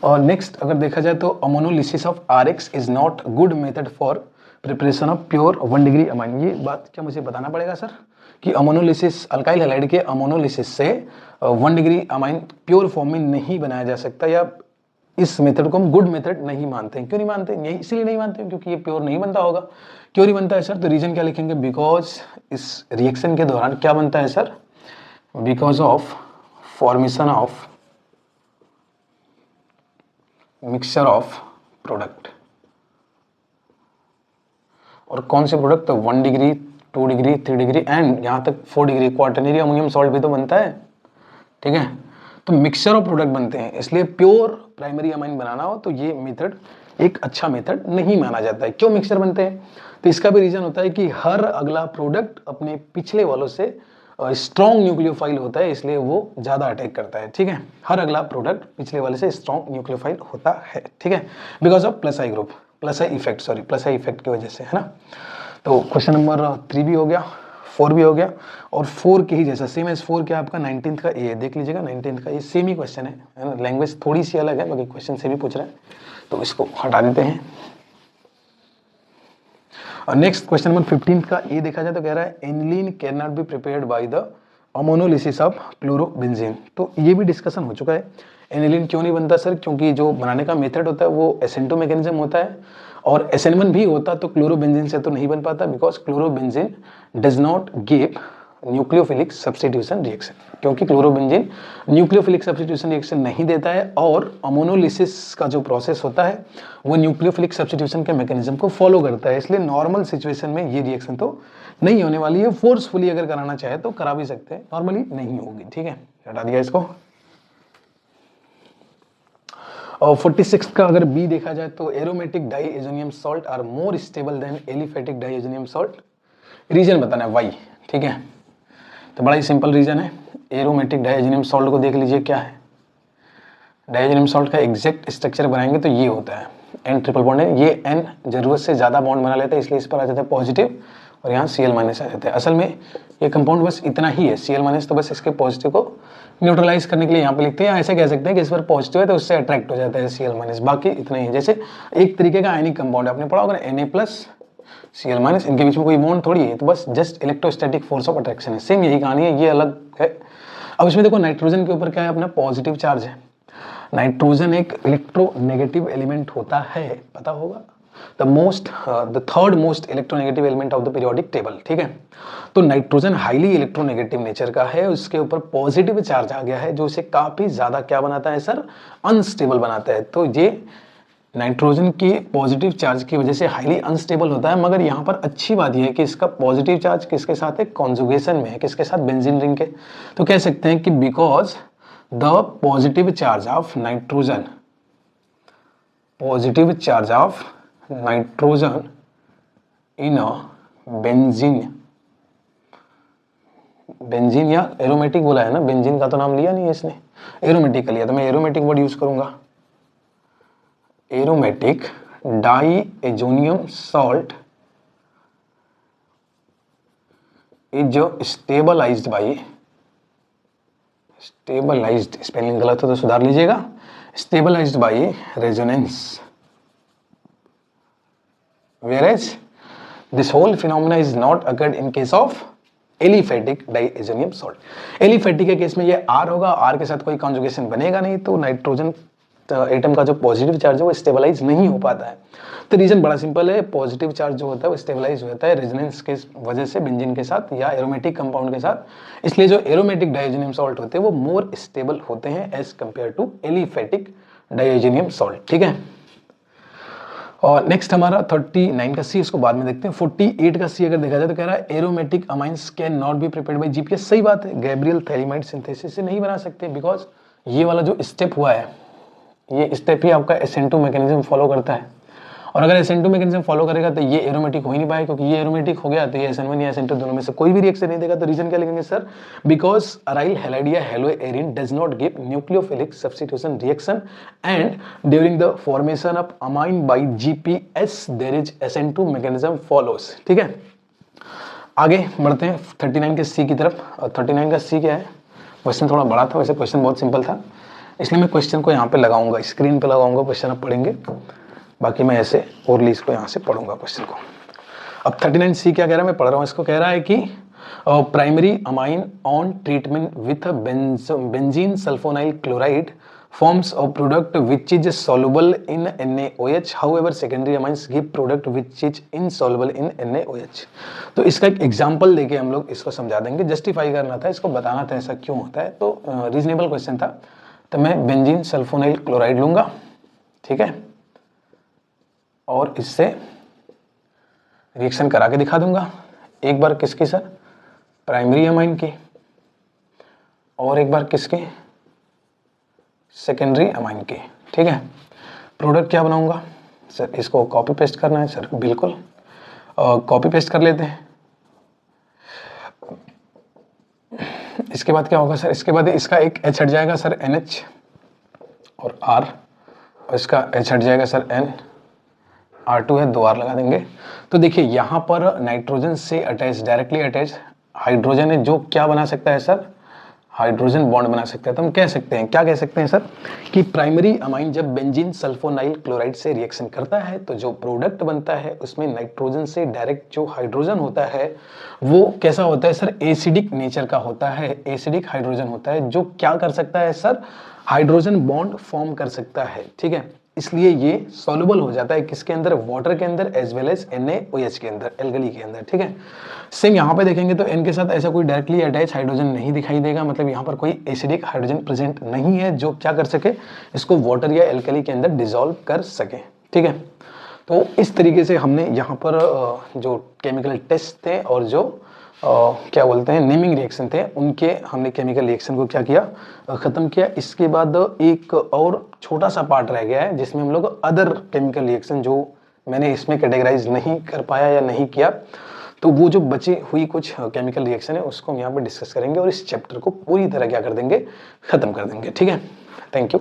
और नेक्स्ट अगर देखा जाए तो ammonolysis of RX is not good method for preparation of pure 1 degree amine. ये बात क्या मुझे बताना पड़ेगा सर, कि अमोनोलिसिस अल्काइल हैलाइड के अमोनोलिसिस से 1 डिग्री अमाइन प्योर फॉर्म में नहीं बनाया जा सकता, या इस मेथड को हम गुड मेथड नहीं मानते हैं। क्यों नहीं मानते हैं, यही इसलिए नहीं मानते हैं क्योंकि ये प्योर नहीं बनता होगा। क्यों नहीं बनता है सर, तो रीजन क्या लिखेंगे, बिकॉज इस रिएक्शन के दौरान क्या बनता है sir, because of formation of mixture of product. और कौन से प्रोडक्ट, तो 1 डिग्री 2 डिग्री 3 डिग्री एंड यहाँ तक 4 डिग्री क्वाटरनरी अमोनियम सॉल्ट भी तो बनता है। ठीक है, तो मिक्सचर ऑफ प्रोडक्ट बनते हैं, इसलिए प्योर प्राइमरी अमाइन बनाना हो तो ये मेथड एक अच्छा मेथड नहीं माना जाता है। क्यों मिक्सचर बनते हैं, तो इसका भी रीजन होता है कि हर अगला प्रोडक्ट अपने पिछले वालों से स्ट्रॉन्ग न्यूक्लियोफाइल होता है, इसलिए वो ज्यादा अटैक करता है। ठीक है, हर अगला प्रोडक्ट पिछले वाले से स्ट्रॉन्ग न्यूक्लियोफाइल होता है। ठीक है, because of plus I group, plus I effect की वजह से, है ना। तो क्वेश्चन नंबर 3 भी हो गया, 4 भी हो गया, और 4 के ही जैसा सेम एज 4 क्या आपका 19th का ए, देख लीजिएगा 19th का ये सेम ही क्वेश्चन है ना, लैंग्वेज थोड़ी सी अलग है, बाकी क्वेश्चन से भी पूछ रहा है, तो इसको हटा देते हैं। और नेक्स्ट क्वेश्चन नंबर 15 का ए देखा जाए तो कह रहा है aniline can not be prepared by the ammonolysis of chlorobenzene. तो ये भी डिस्कशन हो चुका है, एनिलीन क्यों नहीं बनता सर, क्योंकि जो बनाने का मेथड होता है वो एसेंटो मैकेनिज्म होता है, और SN1 भी होता तो क्लोरोबेंजीन से तो नहीं बन पाता, because chlorobenzene does not give nucleophilic substitution reaction, क्योंकि क्लोरोबेंजीन न्यूक्लियोफिलिक सब्स्टिट्यूशन रिएक्शन नहीं देता है, और अमोनोलिसिस का जो प्रोसेस होता है वो न्यूक्लियोफिलिक सब्स्टिट्यूशन के मैकेनिज्म को फॉलो करता है, इसलिए नॉर्मल सिचुएशन में ये रिएक्शन तो नहीं होने वाली है। फोर्सफुली अगर कराना चाहे तो करा भी सकते हैं, नॉर्मली नहीं होगी। ठीक है, हटा दिया इसको। और 46 का अगर बी देखा जाए तो aromatic diazonium salt are more stable than aliphatic diazonium salt. Reason बताना है वाई। ठीक है, तो बड़ा ही सिंपल रीजन है। एरोमेटिक डायजेनियम सॉल्ट को देख लीजिए क्या है। डायजेनियम सॉल्ट का एग्जैक्ट स्ट्रक्चर बनाएंगे तो ये होता है N ट्रिपल बॉन्ड है। ये N जरूरत से ज़्यादा बॉन्ड बना लेता है, इसलिए इस पर आ जाता है पॉजिटिव और यहाँ Cl माइनस आ जाता है। असल में ये कंपाउंड बस इतना ही है, Cl माइनस तो बस इसके पॉजिटिव को न्यूट्रलाइज करने के लिए यहाँ पे लिखते हैं। ऐसे कह सकते हैं कि इस पर पॉजिटिव है तो उससे अट्रैक्ट हो जाता है Cl माइनस, बाकी इतना ही है। जैसे एक तरीके का आयनिक कंपाउंड आपने पढ़ा होगा Na प्लस Cl माइनस, इनके बीच में कोई बॉन्ड थोड़ी है, तो बस just electrostatic force of attraction है। सेम यही कहानी है, ये अलग है। अब इसमें देखो नाइट्रोजन के ऊपर क्या है, अपना पॉजिटिव चार्ज है। नाइट्रोजन एक इलेक्ट्रोनेगेटिव एलिमेंट होता है, पता होगा, the third most electronegative element of the periodic table, ठीक है। तो नाइट्रोजन हाईली इलेक्ट्रोनेगेटिव नेचर का है, उसके ऊपर पॉजिटिव चार्ज आ गया है जो इसे काफी ज्यादा क्या बनाता है सर, अनस्टेबल बनाता है। तो ये नाइट्रोजन की पॉजिटिव चार्ज की वजह से हाईली अनस्टेबल होता है। मगर यहाँ पर अच्छी बात यह है कि इसका पॉजिटिव चार्ज किसके साथ है, कॉन्जुगेशन में है, किसके साथ, बेंजीन रिंग के। तो कह सकते हैं कि because the positive charge of nitrogen, positive charge of nitrogen in a benzene, benzene या एरोमेटिक बोला है ना, बेंजीन का तो नाम लिया नहीं है इसने, एरोमेटिक का लिया, तो मैं एरोमेटिक वर्ड यूज करूंगा। Aromatic diazonium salt is stabilized by, stabilized spelling गलत हो तो सुधार लीजिएगा, stabilized by resonance, whereas this whole phenomena is not occurred in case of aliphatic diazonium salt. Aliphatic के केस में ये R होगा, R के साथ कोई कॉन्जुगेशन बनेगा नहीं, तो नाइट्रोजन एटम का जो पॉजिटिव चार्ज है वो स्टेबलाइज नहीं हो पाता है। तो रीजन बड़ा सिंपल है, पॉजिटिव चार्ज जो होता है वो स्टेबलाइज होता है रेजोनेंस के वजह से बेंजीन के साथ या एरोमेटिक कंपाउंड के साथ। इसलिए जो एरोमेटिक डाइएजोनियम सॉल्ट होते हैं वो मोर स्टेबल होते हैं as compare to aliphatic diazonium salt, ठीक है। और नेक्स्ट हमारा 39 का सी, इसको बाद में देखते हैं। 48 का सी अगर देखा जाए तो कह रहा है aromatic amines can not be prepared by GPS. सही बात है, गैब्रियल थैलीमाइड सिंथेसिस से नहीं बना सकते, बिकॉज ये वाला जो स्टेप हुआ है, ये स्टेप ही आपका SN2 मैकेनिज्म फॉलो करता है। और अगर SN2 मैकेनिज्म फॉलो करेगा तो ये एरोमेटिक हो ही नहीं पाएगा, क्योंकि ये एरोमेटिक हो गया तो ये SN1 या SN2 दोनों में से कोई भी रिएक्शन नहीं देगा। तो रीजन क्या लिखेंगे सर, बिकॉज अराइल हैलाइड या haloarene does not give nucleophilic substitution reaction and during the formation of amine by GPS there is SN2 mechanism follows, ठीक है। आगे बढ़ते हैं 39 के सी की तरफ। और 39 का सी क्या है, क्वेश्चन थोड़ा बड़ा था, वैसे क्वेश्चन बहुत सिंपल था, इसलिए मैं क्वेश्चन को यहाँ पे लगाऊंगा, स्क्रीन पे लगाऊंगा, क्वेश्चन आप पढ़ेंगे, बाकी मैं ऐसे ओरली इसको यहाँ से पढ़ूंगा क्वेश्चन को। अब 39 सी क्या कह रहा है, मैं पढ़ रहा हूँ इसको। कह रहा है कि primary amine on treatment with benzene sulfonyl chloride forms a product which is soluble in NaOH. However, secondary amines give product which is insoluble in NaOH. तो इसका एक एग्जांपल देके हम लोग इसको समझा देंगे, जस्टिफाई करना था, इसको बताना था ऐसा क्यों होता है। तो रीजनेबल क्वेश्चन था, तो मैं बेंजीन सल्फोनाइल क्लोराइड लूंगा, ठीक है, और इससे रिएक्शन करा के दिखा दूंगा। एक बार किसकी सर, प्राइमरी अमाइन की, और एक बार किसकी, सेकेंडरी अमाइन की, ठीक है। प्रोडक्ट क्या बनाऊंगा सर, इसको कॉपी पेस्ट करना है सर, बिल्कुल कॉपी पेस्ट कर लेते हैं। इसके बाद क्या होगा सर, इसके बाद इसका एक H हट जाएगा सर NH और R, और इसका H हट जाएगा सर N, R2 है, 2 R लगा देंगे। तो देखिए यहाँ पर नाइट्रोजन से अटैच, डायरेक्टली अटैच हाइड्रोजन है, जो क्या बना सकता है सर, हाइड्रोजन बॉन्ड बना सकता है। तो हम कह सकते हैं, क्या कह सकते हैं सर, कि प्राइमरी अमाइन जब बेंजीन सल्फोनाइल क्लोराइड से रिएक्शन करता है तो जो प्रोडक्ट बनता है उसमें नाइट्रोजन से डायरेक्ट जो हाइड्रोजन होता है वो कैसा होता है सर, एसिडिक नेचर का होता है, एसिडिक हाइड्रोजन होता है, जो क्या कर सकता है सर, हाइड्रोजन बॉन्ड फॉर्म कर सकता है, ठीक है। इसलिए ये सॉल्युबल हो जाता है किसके अंदर, वाटर के अंदर, एज वेल एज NaOH के अंदर, एल्कली के अंदर, ठीक है। सेम यहाँ पे देखेंगे तो N के साथ ऐसा कोई डायरेक्टली अटैच हाइड्रोजन नहीं दिखाई देगा, मतलब यहाँ पर कोई एसिडिक हाइड्रोजन प्रेजेंट नहीं है जो क्या कर सके, इसको वाटर या एल्कली के अंदर डिसॉल्व कर सके, ठीक है। तो इस तरीके से हमने यहाँ पर जो केमिकल टेस्ट थे और जो क्या बोलते हैं नेमिंग रिएक्शन थे, उनके हमने केमिकल रिएक्शन को क्या किया, खत्म किया। इसके बाद एक और छोटा सा पार्ट रह गया है जिसमें हम लोग अदर केमिकल रिएक्शन, जो मैंने इसमें कैटेगराइज नहीं कर पाया या नहीं किया, तो वो जो बची हुई कुछ केमिकल रिएक्शन है उसको हम यहाँ पर डिस्कस करेंगे और इस चैप्टर को पूरी तरह क्या कर देंगे, खत्म कर देंगे। ठीक है, थैंक यू।